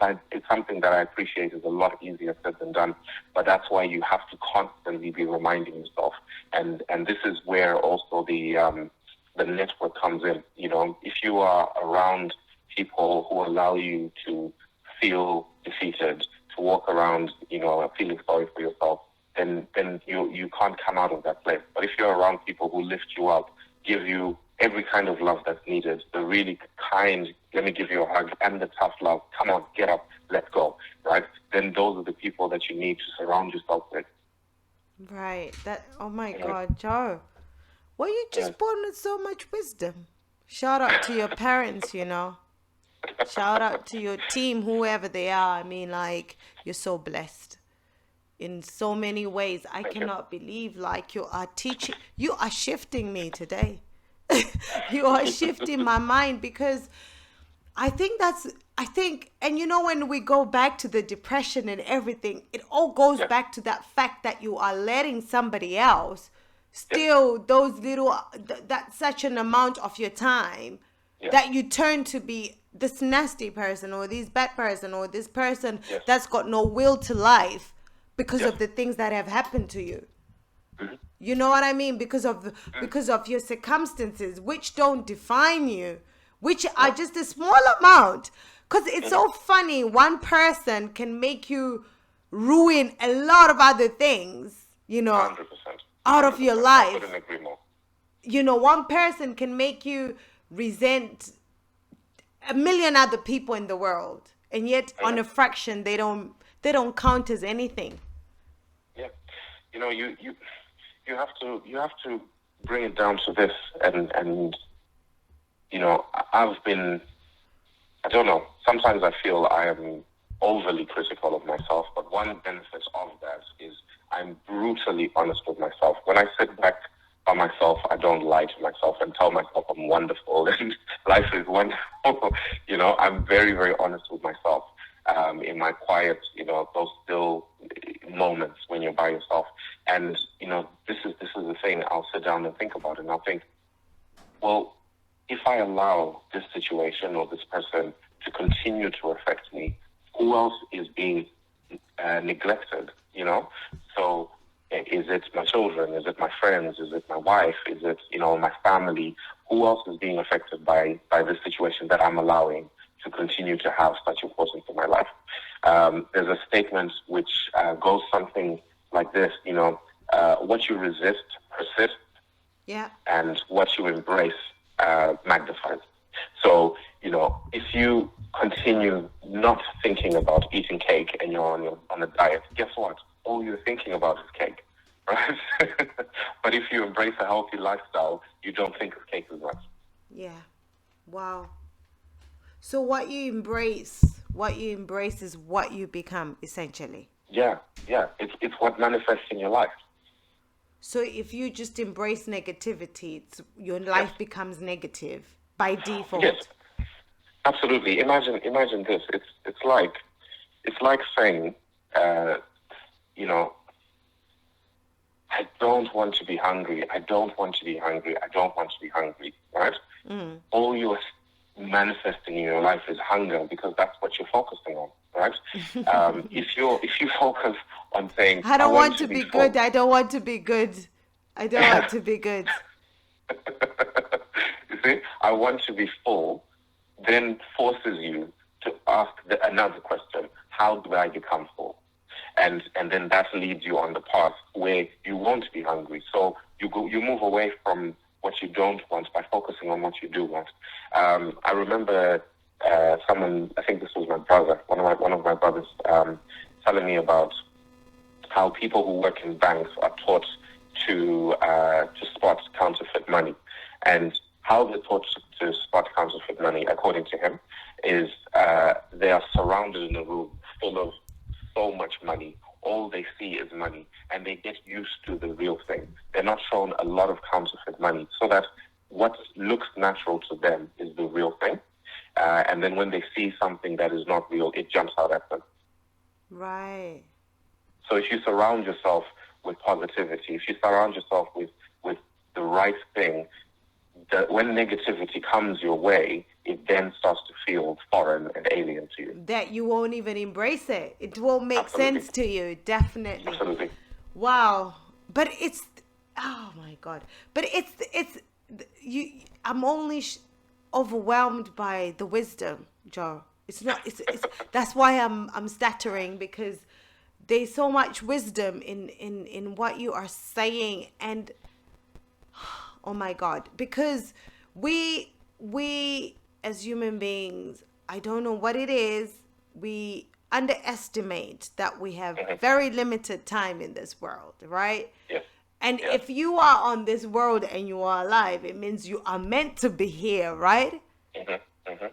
something that I appreciate is a lot easier said than done, but that's why you have to constantly be reminding yourself. And this is where also the network comes in. If you are around people who allow you to feel defeated, to walk around, feeling sorry for yourself, then you can't come out of that place. But if you're around people who lift you up, give you every kind of love that's needed, the really kind, let me give you a hug, and the tough love, come on, get up, let's go, right? Then those are the people that you need to surround yourself with. Right. Oh my God, Joe. Well, you just born with so much wisdom. Shout out to your parents, Shout out to your team, whoever they are. I mean, you're so blessed in so many ways. I cannot believe you are teaching, you are shifting me today. You are shifting my mind, because I think, and when we go back to the depression and everything, it all goes back to that fact that you are letting somebody else steal those that's such an amount of your time that you turn to be this nasty person or this bad person or this person that's got no will to life because of the things that have happened to you. You know what I mean? Because of your circumstances, which don't define you, which are just a small amount. Because it's so funny. One person can make you ruin a lot of other things, 100%. out of your 100%. I life. couldn't agree more. One person can make you resent a million other people in the world, and yet on a fraction they don't count as anything. Yeah, you have to bring it down to this, and I've been, I don't know, sometimes I feel I am overly critical of myself, but one benefit of that is I'm brutally honest with myself. When I sit back by myself, I don't lie to myself and tell myself I'm wonderful and life is wonderful. I'm very, very honest with myself in my quiet, those still moments when you're by yourself. And, this is the thing. I'll sit down and think about it, and I'll think, well, if I allow this situation or this person to continue to affect me, who else is being neglected, So is it my children? Is it my friends? Is it my wife? Is it, my family? Who else is being affected by this situation that I'm allowing to continue to have such importance in my life? There's a statement which goes something like this, what you resist persists, Yeah. and what you embrace magnifies. So, if you continue not thinking about eating cake and you're on a diet, guess what? All you're thinking about is cake, right? But if you embrace a healthy lifestyle, you don't think of cake as much. Yeah. Wow. So what you embrace is what you become, essentially. Yeah. It's what manifests in your life. So if you just embrace negativity, your life becomes negative by default. Yes, absolutely. Imagine this. It's like saying, I don't want to be hungry. I don't want to be hungry. I don't want to be hungry. Right? All you're manifesting in your life is hunger, because that's what you're focusing on. Right? If you focus on saying, I don't want to be full, good. I don't want to be good. I don't want to be good. You see, I want to be full, then forces you to ask another question: how do I become full? And then that leads you on the path where you won't be hungry. So you move away from what you don't want by focusing on what you do want. I remember someone, I think this was my brother, one of my brothers, telling me about how people who work in banks are taught to spot counterfeit money, and how they're taught to spot counterfeit money, according to him, is they are surrounded in a room full of so much money. All they see is money, and they get used to the real thing. They're not shown a lot of counterfeit money, so that what looks natural to them is the real thing. And then when they see something that is not real, it jumps out at them. Right. So if you surround yourself with positivity, if you surround yourself with the right thing, that when negativity comes your way, it then starts to feel foreign and alien to you. That you won't even embrace it. It won't make sense to you. Definitely. Absolutely. Wow. But it's, oh my God. But I'm only overwhelmed by the wisdom, Joe. It's that's why I'm stuttering, because there's so much wisdom in what you are saying. And oh my God, because we as human beings, I don't know what it is, we underestimate that we have very limited time in this world, right? Yes. And if you are on this world and you are alive, it means you are meant to be here, right?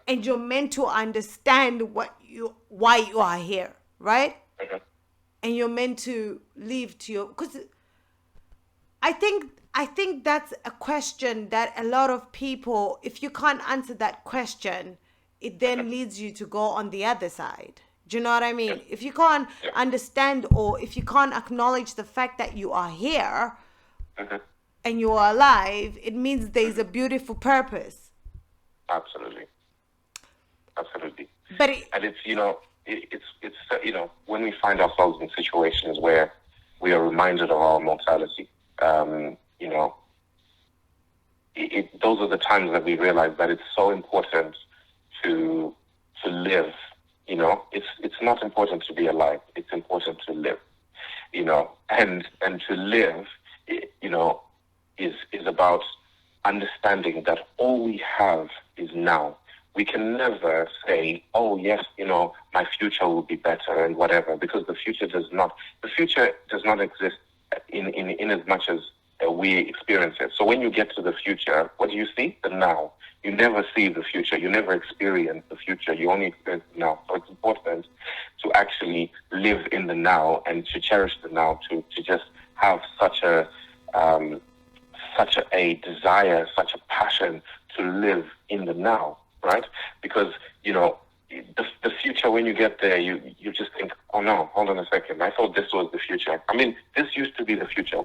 And you're meant to understand why you are here, right? And you're meant to live to your, because I think that's a question that a lot of people, if you can't answer that question, it then leads you to go on the other side. Do you know what I mean? If you can't understand, or if you can't acknowledge the fact that you are here and you are alive, it means there's a beautiful purpose. Absolutely. But it's when we find ourselves in situations where we are reminded of our mortality, those are the times that we realize that it's so important to live It's not important to be alive. It's important to live. And to live, is about understanding that all we have is now. We can never say, oh yes, my future will be better and whatever, because the future does not exist in as much as we experience it. So when you get to the future, what do you see? The now. You never see the future. You never experience the future. You only experience the now. So it's important to actually live in the now and to cherish the now, to just have such a desire, such a passion to live in the now, right? Because, the future, when you get there, you just think, oh no, hold on a second. I thought this was the future. I mean, this used to be the future.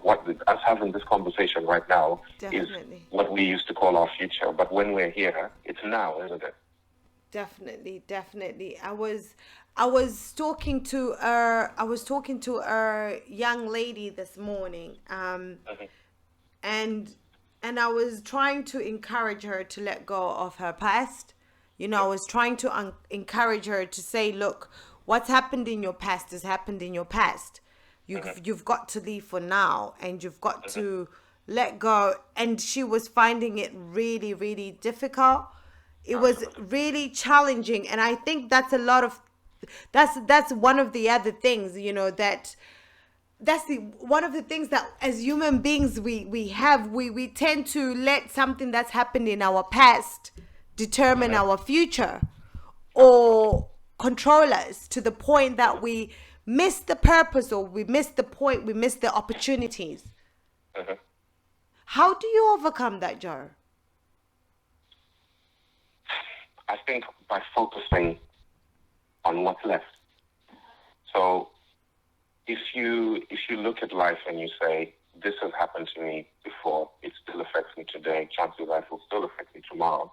Us having this conversation right now Definitely. is what we used to call our future. But when we're here, it's now, isn't it? Definitely. I was talking to a young lady this morning, and I was trying to encourage her to let go of her past. I was trying to encourage her to say, look, what's happened in your past has happened in your past. You've got to leave for now, and you've got to let go. And she was finding it really, really difficult. It was really challenging. And I think that's that's one of the other things, that's one of the things that as human beings we tend to let something that's happened in our past determine our future or control us to the point that we miss the purpose, or we miss the point, we miss the opportunities. How do you overcome that, Joe? I think by focusing on what's left. So if you look at life and you say, this has happened to me before, it still affects me today, chances are it will still affect me tomorrow.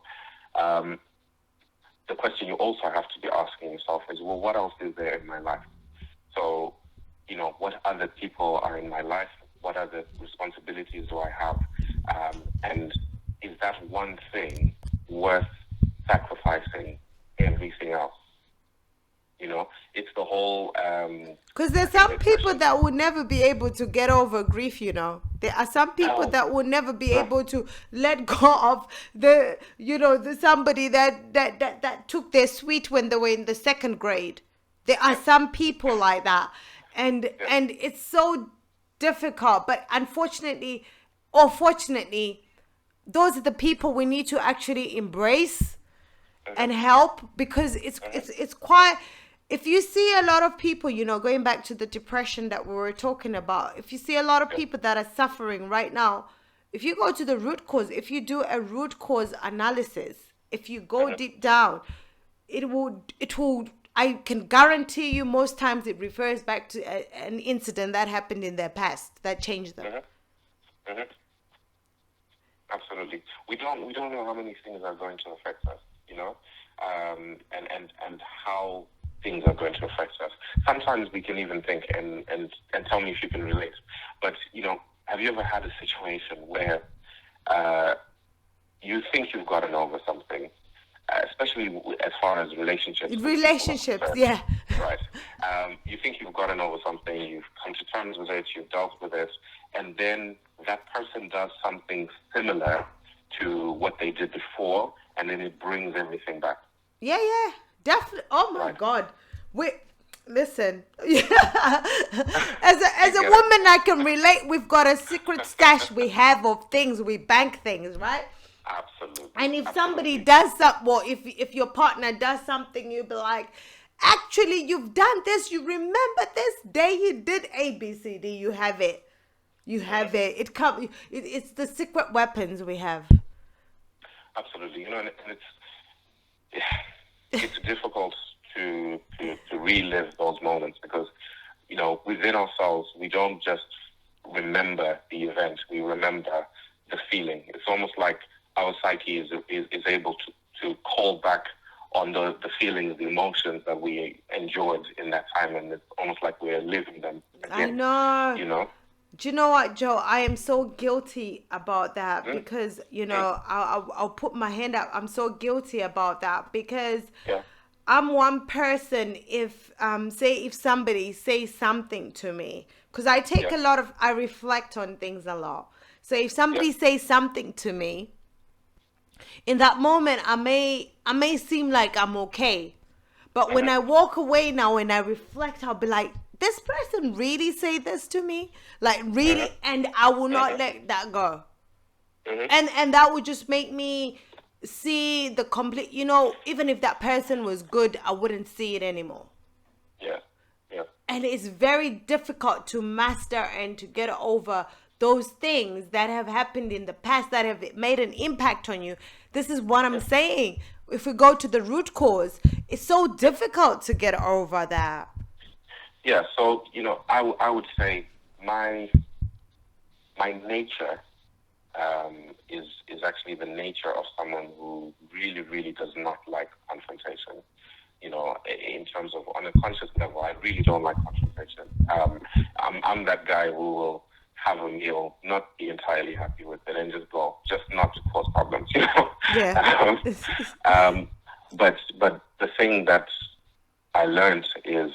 The question you also have to be asking yourself is, well, what else is there in my life? So, what other people are in my life? What other responsibilities do I have? And is that one thing worth sacrificing everything else? It's the whole... Because there's some people that will never be able to get over grief, There are some people that will never be able to let go of the somebody that took their sweet when they were in the second grade. There are some people like that. And it's so difficult. But unfortunately, or fortunately, those are the people we need to actually embrace and help, because it's quite... If you see a lot of people, going back to the depression that we were talking about, if you see a lot of people that are suffering right now, if you go to the root cause, if you do a root cause analysis, if you go deep down, it will, I can guarantee you most times it refers back to an incident that happened in their past that changed them. Absolutely. We don't know how many things are going to affect us, and how things are going to affect us. Sometimes we can even think, and tell me if you can relate, but have you ever had a situation where you think you've gotten over something, especially as far as relationships, yeah, right? You think you've gotten over something, you've come to terms with it, you've dealt with it, and then that person does something similar to what they did before, and then it brings everything back. Yeah, definitely. Oh my God. Listen, as a woman, I can relate. We've got a secret stash we have of things, we bank things, right? Absolutely. And if somebody does something, well, if your partner does something, you'll be like, actually, you've done this. You remember this day you did A, B, C, D. You have it. It's the secret weapons we have. Absolutely. And it's difficult to relive those moments, because within ourselves we don't just remember the event, we remember the feeling. It's almost like our psyche is able to call back on the feelings, the emotions that we enjoyed in that time, and it's almost like we're living them again. I know. Do you know what, Joe? I am so guilty about that, because I'll put my hand up. I'm so guilty about that, because I'm one person. If say if somebody says something to me, because I take Yeah. I reflect on things a lot. So if Yeah. somebody says something to me, in that moment, I may seem like I'm okay, but when I walk away now and I reflect, I'll be like, this person really say this to me, like really, and I will not let that go. And that would just make me see the complete, even if that person was good, I wouldn't see it anymore. Yeah. Yeah. And it's very difficult to master and to get over those things that have happened in the past that have made an impact on you. This is what I'm saying. If we go to the root cause, it's so difficult to get over that. Yeah. So I would say my nature is actually the nature of someone who really, really does not like confrontation. In terms of on a conscious level, I really don't like confrontation. I'm that guy who will have a meal, not be entirely happy with it, and just go, just not to cause problems. Yeah. But the thing that I learned is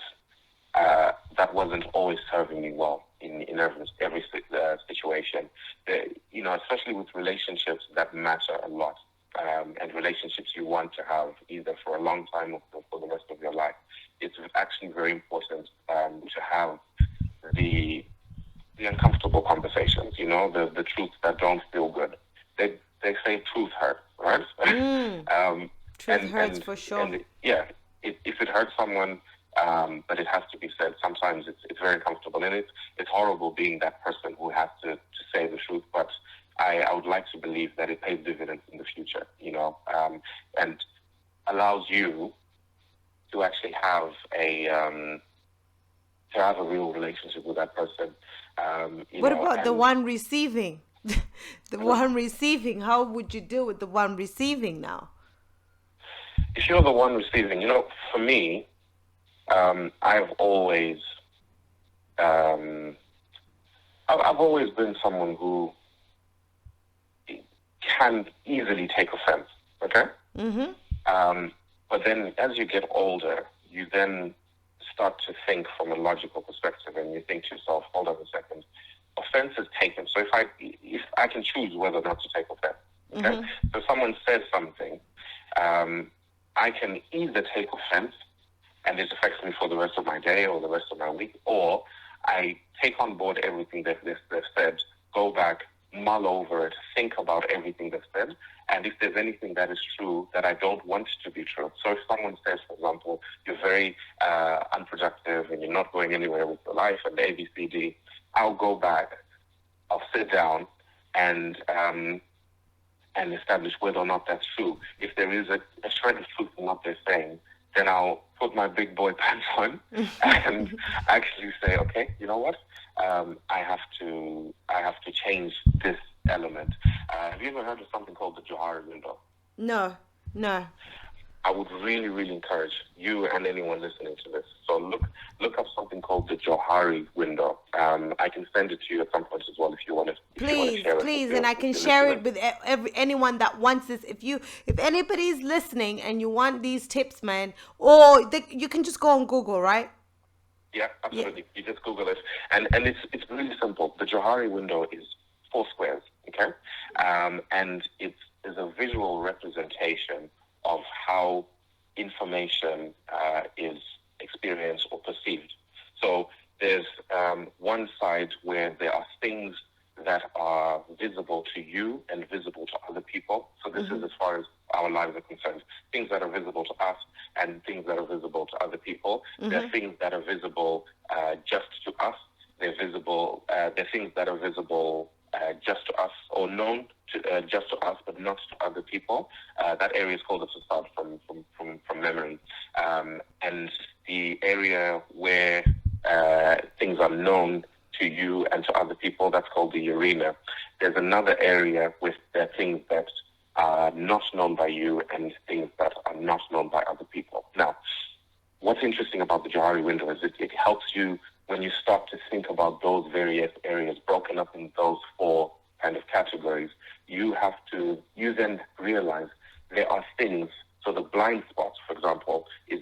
that wasn't always serving me well in every situation. Especially with relationships that matter a lot, and relationships you want to have either for a long time or for the rest of your life. It's actually very important to have the uncomfortable conversations. The truths that don't feel good. They say truth hurts, right? Truth hurts for sure. And yeah, if it hurts someone, but it has to be said. Sometimes it's very comfortable, and it's horrible being that person who has to say the truth. But I would like to believe that it pays dividends in the future, and allows you to actually have a real relationship with that person. What about the one receiving? The one receiving, how would you deal with the one receiving now? If you're the one receiving, for me, I've always been someone who can easily take offense. Okay. But then, as you get older, you then start to think from a logical perspective, and you think to yourself, "Hold on a second. Offense is taken. So if I can choose whether or not to take offense, okay. So if someone says something, I can either take offense, and it affects me for the rest of my day or the rest of my week, or I take on board everything that they've said, go back, mull over it, think about everything they've said, and if there's anything that is true that I don't want to be true. So if someone says, for example, you're very unproductive and you're not going anywhere with your life and A, B, C, D, I'll go back, I'll sit down and establish whether or not that's true. If there is a shred of truth in what they're saying, then I'll put my big boy pants on and actually say, okay, you know what? I have to change this element. Have you ever heard of something called the Johari window? No. I would really, really encourage you and anyone listening to this. So look up something called the Johari window. I can send it to you at some point as well if you want to. Please, and I can share it with anyone that wants this. If anybody's listening and you want these tips, man, or you can just go on Google, right? Yeah, absolutely. Yeah. You just Google it, and it's really simple. The Johari window is 4 squares, okay, and it's a visual representation of how information is experienced or perceived. So there's one side where there are things that are visible to you and visible to other people. So this is as far as our lives are concerned. Things that are visible to us and things that are visible to other people. There are things that are visible just to us. They're visible. There are things that are visible just to us or known to just to us, but not to other people. That area is called the facade from memory, and the area where things are known to you and to other people, that's called the arena. There's another area with things that are not known by you and things that are not known by other people. Now, what's interesting about the Johari window is it helps you when you start to think about those various areas broken up in those 4 kind of categories. You then realize there are things. So the blind spots, for example, is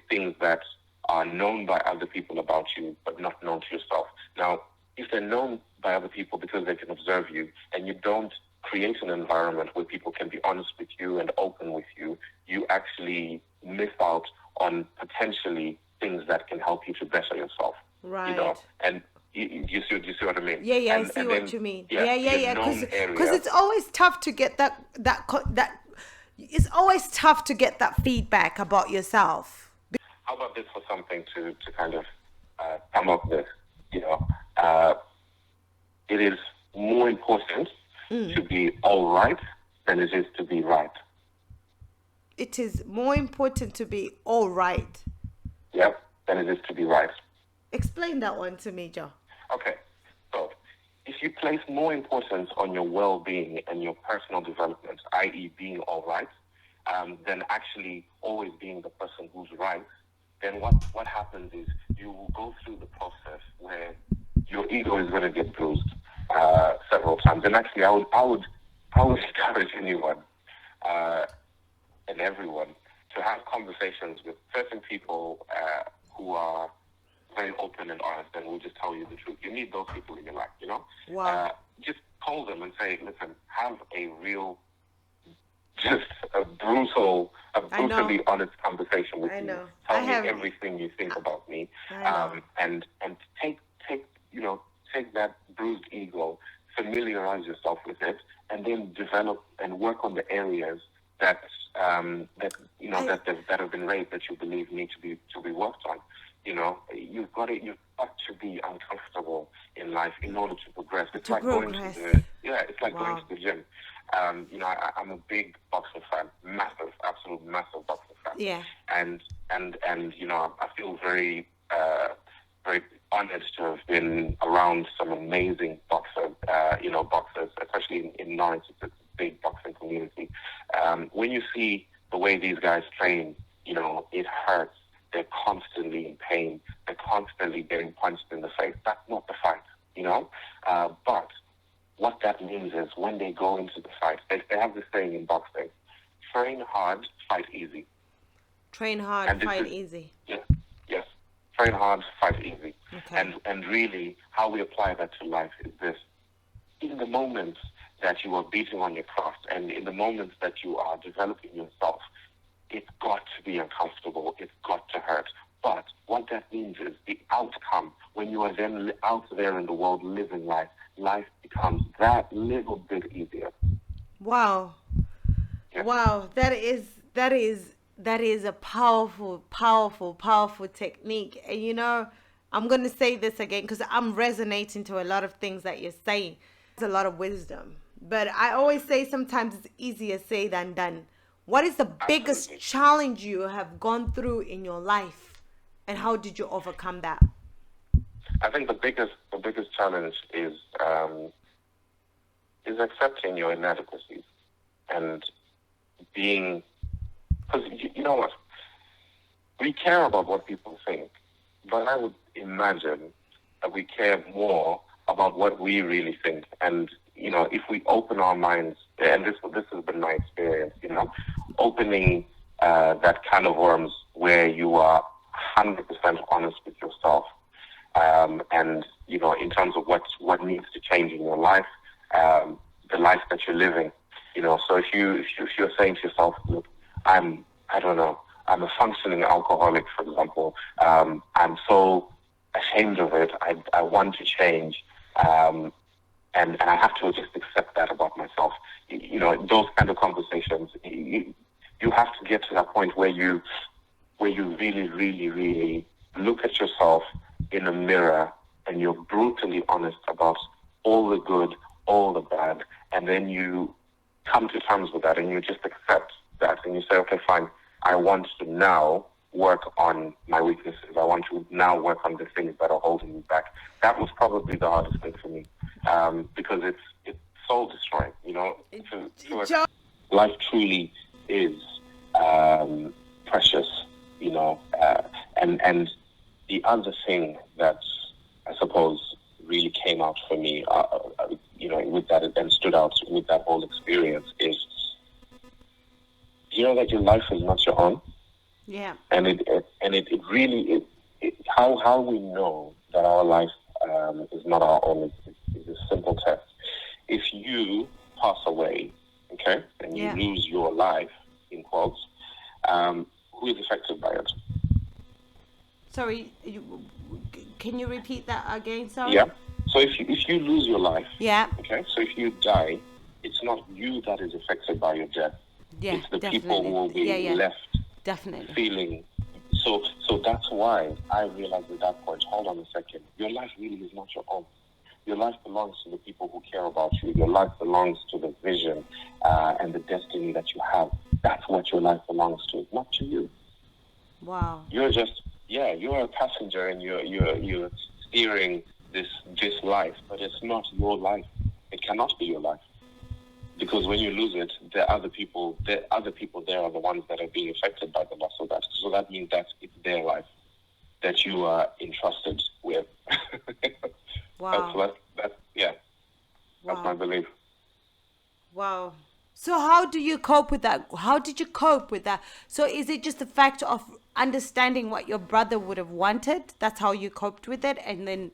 other people because they can observe you, and you don't create an environment where people can be honest with you and open with you, you actually miss out on potentially things that can help you to better yourself. Right. You know, and you see what I mean? Yeah, and, I see and what then, you mean. Yeah. Yeah. Known Because area. it's always tough to get that. It's always tough to get that feedback about yourself. How about this for something to kind of come up with? You know, it is more important to be all right than it is to be right. It is more important to be all right. Yep, than it is to be right. Explain that one to me, Joe. Okay, so if you place more importance on your well-being and your personal development, i.e. being all right, than actually always being the person who's right, then what happens is you will go through the process where your ego is going to get bruised several times. And actually, I would encourage anyone and everyone to have conversations with certain people who are very open and honest and will just tell you the truth. You need those people in your life, you know? Wow. Just call them and say, listen, have a real, just a brutally honest conversation with me. Tell me everything you think about me. And take that bruised ego, familiarize yourself with it, and then develop and work on the areas that have been raised that you believe need to be worked on. You know, you've got to be uncomfortable in life in order to progress. It's like going to the gym. I'm a big boxing fan, absolute massive boxing fan. Yeah. And I feel very very honored to have been around some amazing boxers, especially in Norwich. It's a big boxing community. When you see the way these guys train, it hurts. They're constantly in pain. They're constantly getting punched in the face. That's not the fight, But what that means is when they go into the fight, they have this saying in boxing: train hard, fight easy. Train hard, fight easy. Yeah. Yes. Train hard, fight easy. Okay. And really, how we apply that to life is this: in the moments that you are beating on your craft, and in the moments that you are developing yourself, it's got to be uncomfortable. It's got to hurt. But what that means is the outcome, when you are then out there in the world living life becomes that little bit easier. Wow. Yeah. Wow. That is a powerful, powerful, powerful technique. And I'm going to say this again because I'm resonating to a lot of things that you're saying. There's a lot of wisdom. But I always say sometimes it's easier said than done. What is the biggest challenge you have gone through in your life, and how did you overcome that? I think the biggest challenge is accepting your inadequacies and being, because you know what, we care about what people think, but I would imagine that we care more about what we really think. And if we open our minds, and this has been my experience, opening that can of worms where you are 100% honest with yourself, and in terms of what needs to change in your life, the life that you're living. So if you're saying to yourself, look, I'm a functioning alcoholic, for example, I'm so ashamed of it, I want to change, and I have to just accept that about myself. Those kind of conversations, you have to get to that point where you really, really, really look at yourself in a mirror and you're brutally honest about all the good, all the bad, and then you come to terms with that and you just accept that and you say, okay, fine, I want to now work on my weaknesses. I want to now work on the things that are holding me back. That was probably the hardest thing for me, because it's soul destroying. Life truly is precious, and the other thing that I suppose really came out for me, with that and stood out with that whole experience is, that your life is not your own. Yeah. And it really how we know that our life is not our own is as pass away, okay, and you Yeah. lose your life, in quotes, who is affected by it? Sorry, can you repeat that again? Sorry. Yeah. So if you lose your life, Yeah. okay, so if you die, it's not you that is affected by your death. Yeah. It's the Definitely. people who will be Yeah. left Definitely. feeling. So that's why I realized at that point, hold on a second, your life really is not your own. Your life belongs to the people who care about you. Your life belongs to the vision and the destiny that you have. That's what your life belongs to, not to you. Wow. You're just, you're a passenger and you're steering this life, but it's not your life. It cannot be your life. Because when you lose it, the other people there are the ones that are being affected by the loss of that. So that means that it's their life that you are entrusted with. Wow. That's Wow. my belief. Wow. So how do you cope with that? How did you cope with that? So is it just the fact of understanding what your brother would have wanted? That's how you coped with it, and then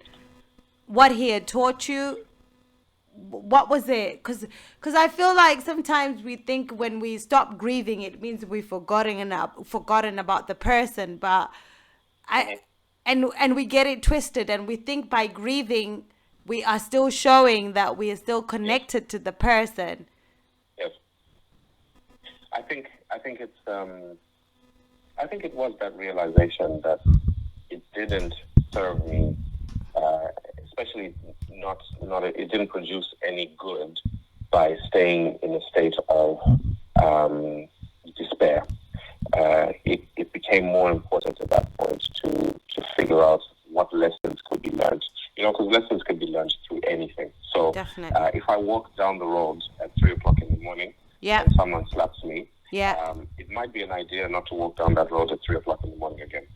what he had taught you. What was it? Because I feel like sometimes we think when we stop grieving, it means we've forgotten about the person, but and we get it twisted, and we think by grieving we are still showing that we are still connected to the person. Yes. I think it's I think it was that realization that it didn't serve me, especially it didn't produce any good by staying in a state of despair. It became more important at that point to figure out what lessons could be learned. Because lessons can be learned through anything. So Definitely. if I walk down the road at 3:00 in the morning Yeah. and someone slaps me, Yeah. it might be an idea not to walk down that road at 3:00 in the morning again.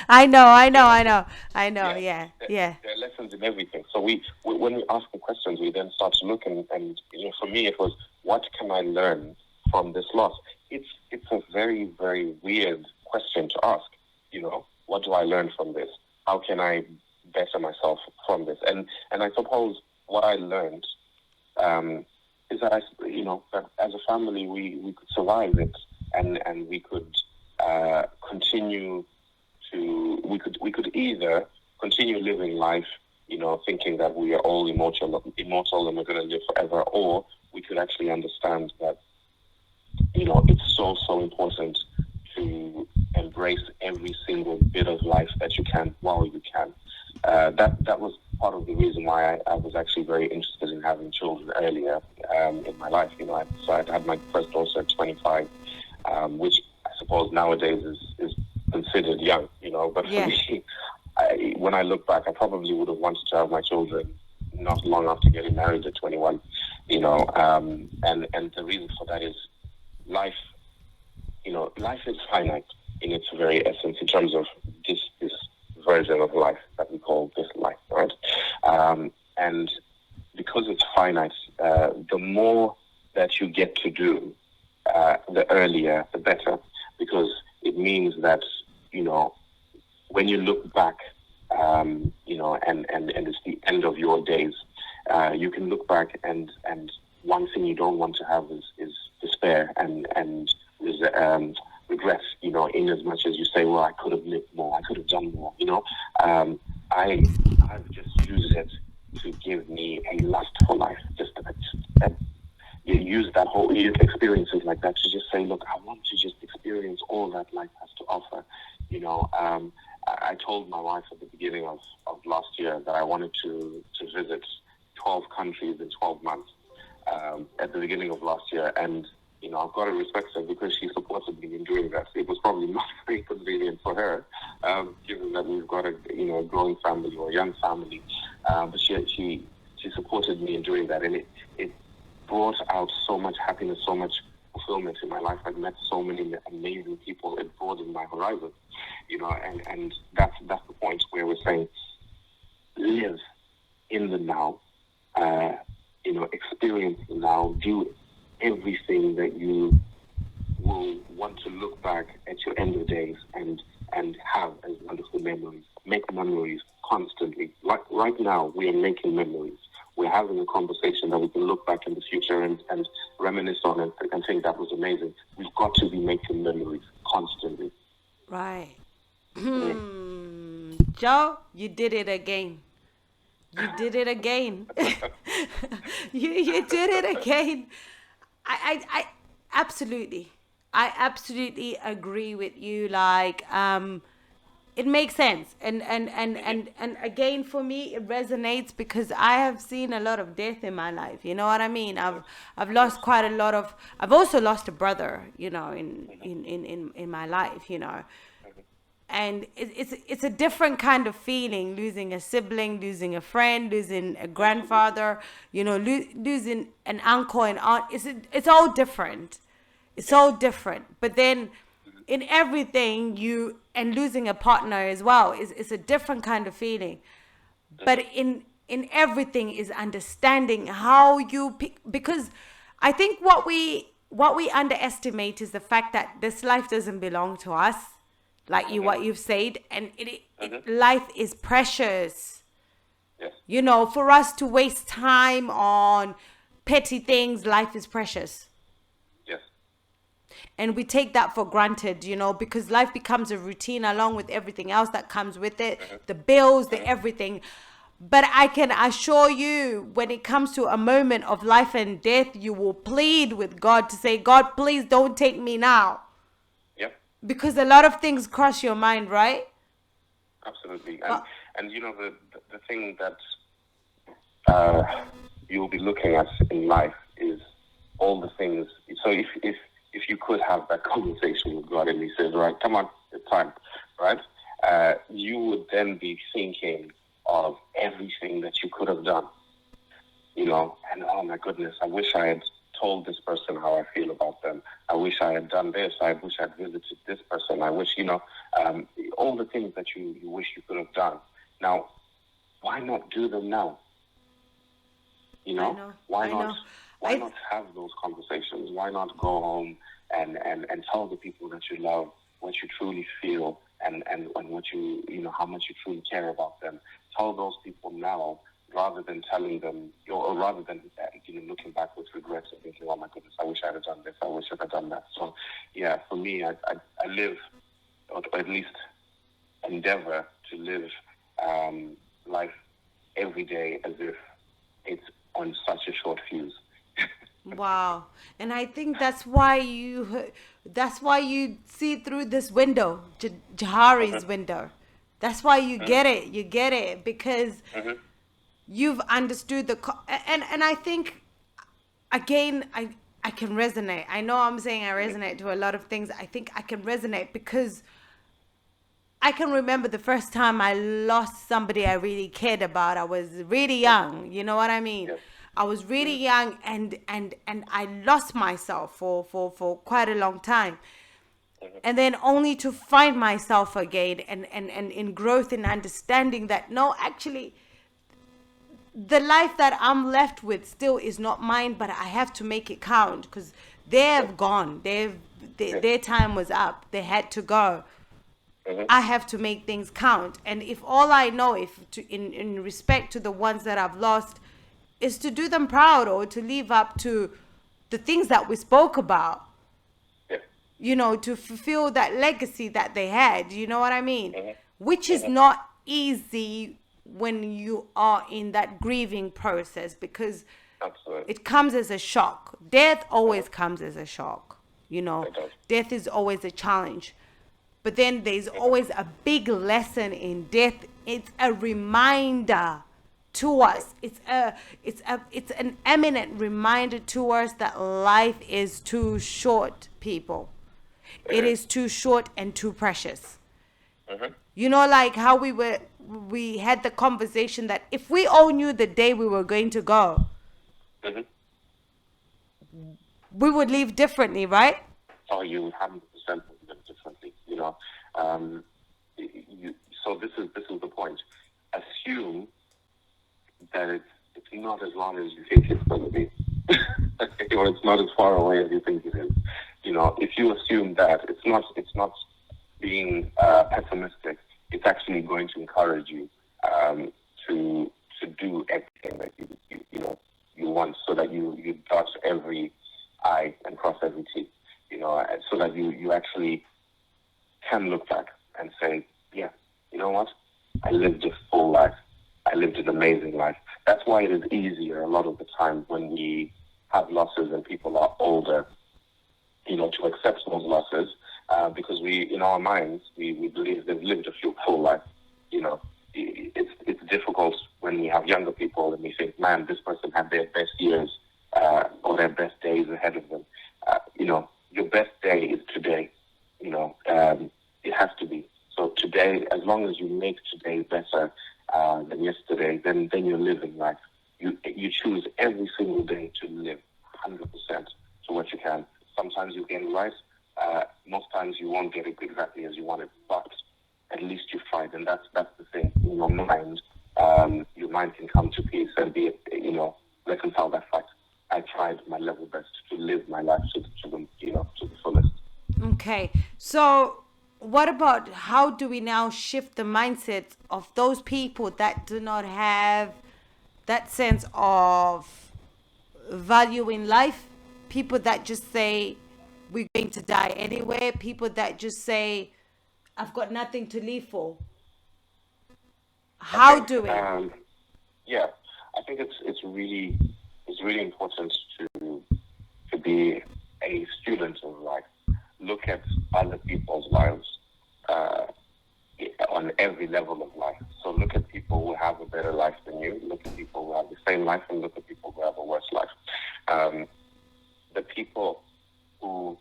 I know. Yeah. There are lessons in everything. So when we ask the questions, we then start to look and for me it was, what can I learn from this loss? It's a very, very weird question to ask. What do I learn from this? How can I better myself from this? And I suppose what I learned is that that as a family we could survive it, and we could continue to we could either continue living life, thinking that we are all immortal and we're going to live forever, or we could actually understand that it's so important to embrace every single bit of life that you can while you can. That was part of the reason why I was actually very interested in having children earlier in my life. So I had my first daughter at 25, which I suppose nowadays is considered young. But for me, when I look back, I probably would have wanted to have my children not long after getting married at 21. And the reason for that is life. Life is finite in its very essence in terms of this version of life that we call this life, right? And because it's finite, the more that you get to do, the earlier, the better, because it means that, when you look back, and it's the end of your days, you can look back and one thing you don't want to have is despair and regret, in as much as you say, well, I could have lived more, I could have done more, I've just used it to give me a lust for life, just you use that whole experiences like that to just say, look, I want to just experience all that life has to offer. I told my wife at the beginning of last year that I wanted to visit 12 countries in 12 months at the beginning of last year, and I've got to respect her because she supported me in doing that. It was probably not very convenient for her, given that we've got a growing family or a young family, but she supported me in doing that, and it brought out so much happiness, so much fulfillment in my life. I've met so many amazing people. It broadened my horizon, and that's the point where we're saying, live in the now, experience the now, do everything that you will want to look back at your end of days and have as wonderful memories. Make memories constantly. Like right now, we are making memories. We're having a conversation that we can look back in the future and reminisce on it and think that was amazing. We've got to be making memories constantly. Right. Joe, you did it again. You did it again. you did it again. I absolutely. I absolutely agree with you. Like, it makes sense. And again, for me, it resonates because I have seen a lot of death in my life. You know what I mean? I've lost quite a lot of, I've also lost a brother, you know, in my life, you know. And it's a different kind of feeling, losing a sibling, losing a friend, losing a grandfather, you know, losing an uncle and aunt. It's all different. It's all different. But then in everything and losing a partner as well is a different kind of feeling. But in everything is understanding how you pick, because I think what we underestimate is the fact that this life doesn't belong to us. Like what you've said, and life is precious. Yes. You know, for us to waste time on petty things, life is precious. Yes. And we take that for granted, you know, because life becomes a routine along with everything else that comes with it, the bills, the everything. But I can assure you, when it comes to a moment of life and death, you will plead with God to say, God, please don't take me now. Because a lot of things cross your mind, right? Absolutely. And you know, the thing that you'll be looking at in life is all the things. So if you could have that conversation with God and he says, right, come on, it's time, right? You would then be thinking of everything that you could have done, you know, and oh my goodness, I wish I had told this person how I feel about them. I wish I had done this. I wish I'd visited this person. I wish, you know, all the things that you wish you could have done. Now, why not do them now? You know, why not have those conversations? Why not go home and tell the people that you love what you truly feel and what you know, how much you truly care about them. Tell those people now, rather than telling them, or rather than you know, looking back with regrets and thinking, oh my goodness, I wish I had done this, I wish I had done that. So yeah, for me, I live, or at least endeavor to live life every day as if it's on such a short fuse. Wow. And I think that's why you see through this window, Jahari's window. That's why you get it because you've understood and I think, again, I can resonate. I know I'm saying I resonate to a lot of things. I think I can resonate because I can remember the first time I lost somebody I really cared about. I was really young. You know what I mean? Yes. I was really young and I lost myself for quite a long time. And then only to find myself again and in growth and understanding that, no, actually, the life that I'm left with still is not mine, but I have to make it count because they have gone. Their time was up. They had to go. I have to make things count. And if all I know, in respect to the ones that I've lost, is to do them proud or to live up to the things that we spoke about, you know, to fulfill that legacy that they had, you know what I mean? Which is not easy when you are in that grieving process because it comes as a shock. Death always comes as a shock, you know. Death is always a challenge. But then there's always a big lesson in death. It's a reminder to us. It's an eminent reminder to us that life is too short, people. It is too short and too precious. You know, like how we had the conversation that if we all knew the day we were going to go, we would live differently, right? Oh, you 100% live differently. You know, so this is the point. Assume that it's not as long as you think it's going to be, or it's not as far away as you think it is. You know, if you assume that, it's not being pessimistic. It's actually going to encourage you to do everything that you know every I and cross every T, so that you actually can look back and say, yeah, you know what? I lived a full life. I lived an amazing life. That's why it is easier a lot of the time when we have losses and people are older, to accept those losses, because we, in our minds, we believe they've lived a full life. It's difficult when we have younger people and we think, man, this person had their best years or their best days ahead of them. Your best day is today. It has to be. So today, as long as you make today better than yesterday, then you're living life. You choose every single day to live 100% to what you can. Sometimes you get it right. Most times you won't get it exactly as you want it, but at least you tried, and that's the thing. In your mind can come to peace and be, reconcile that fact. I tried my level best to live my life to the fullest. Okay, so what about how do we now shift the mindset of those people that do not have that sense of value in life? People that just say we're going to die anyway. People that just say I've got nothing to live for. How Okay, do we? Yeah, I think it's really important to be a student of life. Look at other people's lives on every level of life. So look at people who have a better life than you. Look at people who have the same life, and look at people who have a worse life. The people who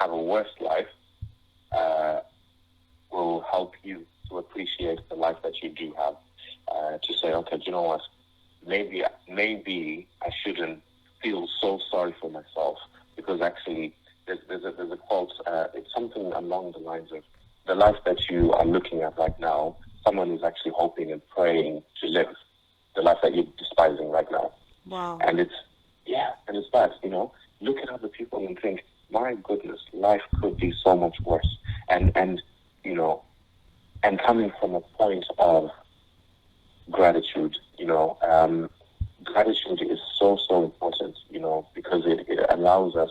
have a worse life will help you to appreciate the life that you do have. To say, okay, do you know what? Maybe I shouldn't feel so sorry for myself, because actually there's a quote. It's something along the lines of, the life that you are looking at right now, someone is actually hoping and praying to live the life that you're despising right now. Wow. And it's bad. Look at other people and think, my goodness, life could be so much worse. And coming from a point of gratitude, gratitude is so important, because it allows us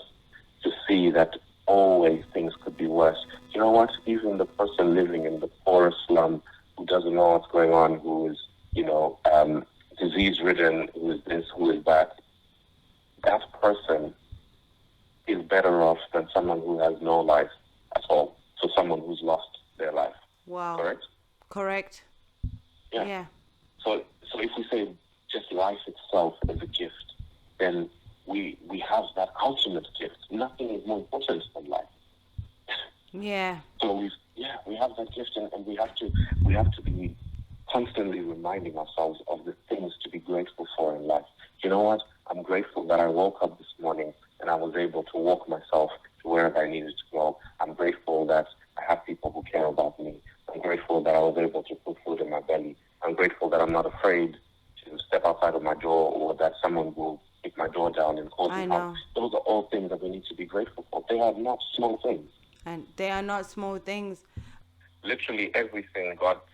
to see that always things could be worse. You know what? Even the person living in the poorest slum, who doesn't know what's going on, who is, disease-ridden, who is this, who is that, that person is better off than someone who has no life at all. So someone who's lost their life. Wow. Correct? Yeah. Yeah. So if we say just life itself as a gift, then we have that ultimate gift. Nothing is more important than life. Yeah. So we have that gift, and we have to be constantly reminding ourselves of the things to be grateful for in life. You know what? I'm grateful that I woke up this morning and I was able to walk myself to wherever I needed to go. I'm grateful that I have people who care about me. I'm grateful that I was able to put food in my belly. I'm grateful that I'm not afraid to step outside of my door, or that someone will kick my door down and cause me harm. Those are all things that we need to be grateful for. They are not small things. And they are not small things. Literally everything got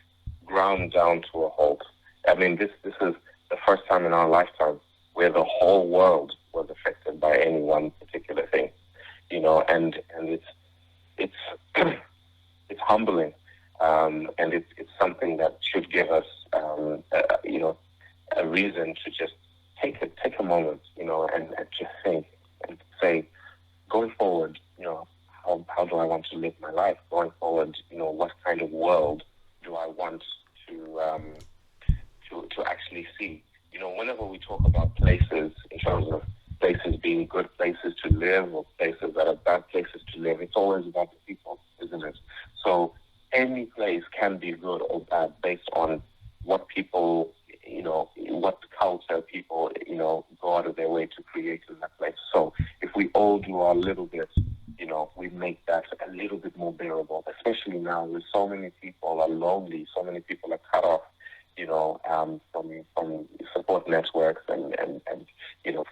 ground down to a halt. I mean, this is the first time in our lifetime where the whole world was affected by any one particular thing, and it's it's humbling, and it's something that should give us, a reason to just take a moment, and just think and say, going forward, how do I want to live my life? Going forward, what kind of world do I want to actually see? Whenever we talk about places, in terms of places being good places to live or places that are bad places to live, it's always about the people, isn't it? So any place can be good or bad based on what people, what culture people, go out of their way to create in that place. So if we all do our little bit, we make that a little bit more bearable, especially now with so many people are lonely, so many people are cut off, from support networks and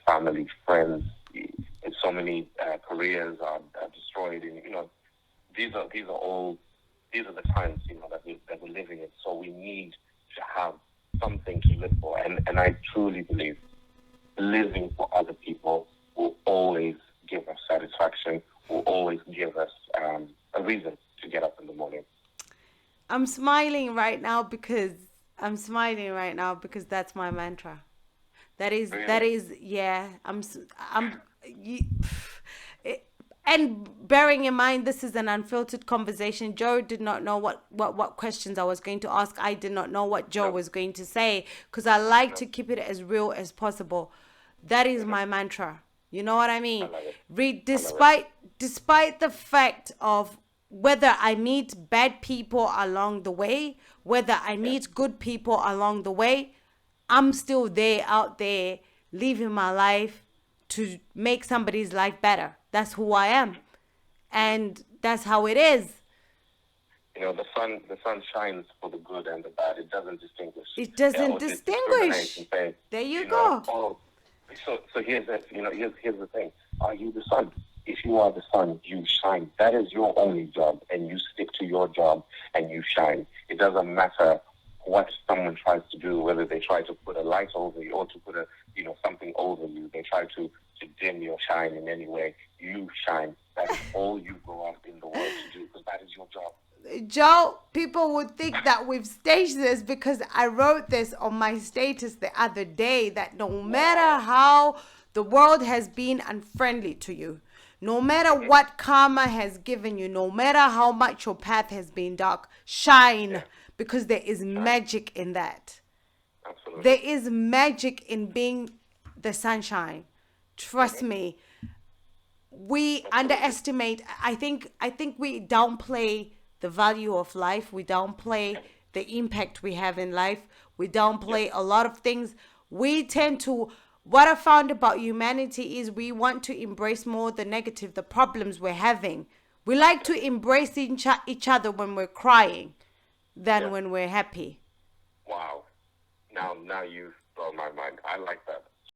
family, friends, and so many careers are destroyed. And these are the times that we're living in. So we need to have something to live for, and I truly believe living for other people will always give us satisfaction, will always give us a reason to get up in the morning. I'm smiling right now because that's my mantra. Yeah. You, it, and bearing in mind, this is an unfiltered conversation. Joe did not know what questions I was going to ask. I did not know what Joe was going to say, because I like to keep it as real as possible. That is my mantra. You know what I mean? Despite the fact of whether I meet bad people along the way, whether I meet good people along the way, I'm still out there living my life to make somebody's life better. That's who I am. And that's how it is. The sun shines for the good and the bad. It doesn't distinguish. It doesn't distinguish. There you go. So here's the thing. Are you the sun? If you are the sun, you shine. That is your only job, and you stick to your job and you shine. It doesn't matter what someone tries to do, whether they try to put a light over you or to put something over you. They try to dim your shine in any way. You shine. That is all you go out in the world to do, because that is your job. Joe, people would think that we've staged this because I wrote this on my status the other day, that no matter how the world has been unfriendly to you, no matter what karma has given you, no matter how much your path has been dark, shine, because there is magic in that. Absolutely. There is magic in being the sunshine. Trust me. We underestimate. I think we downplay the value of life. We downplay the impact we have in life. We downplay a lot of things. We tend to, what I found about humanity is we want to embrace more the negative, the problems we're having. We like to embrace each other when we're crying than when we're happy. Wow. Now you've blown my mind. I like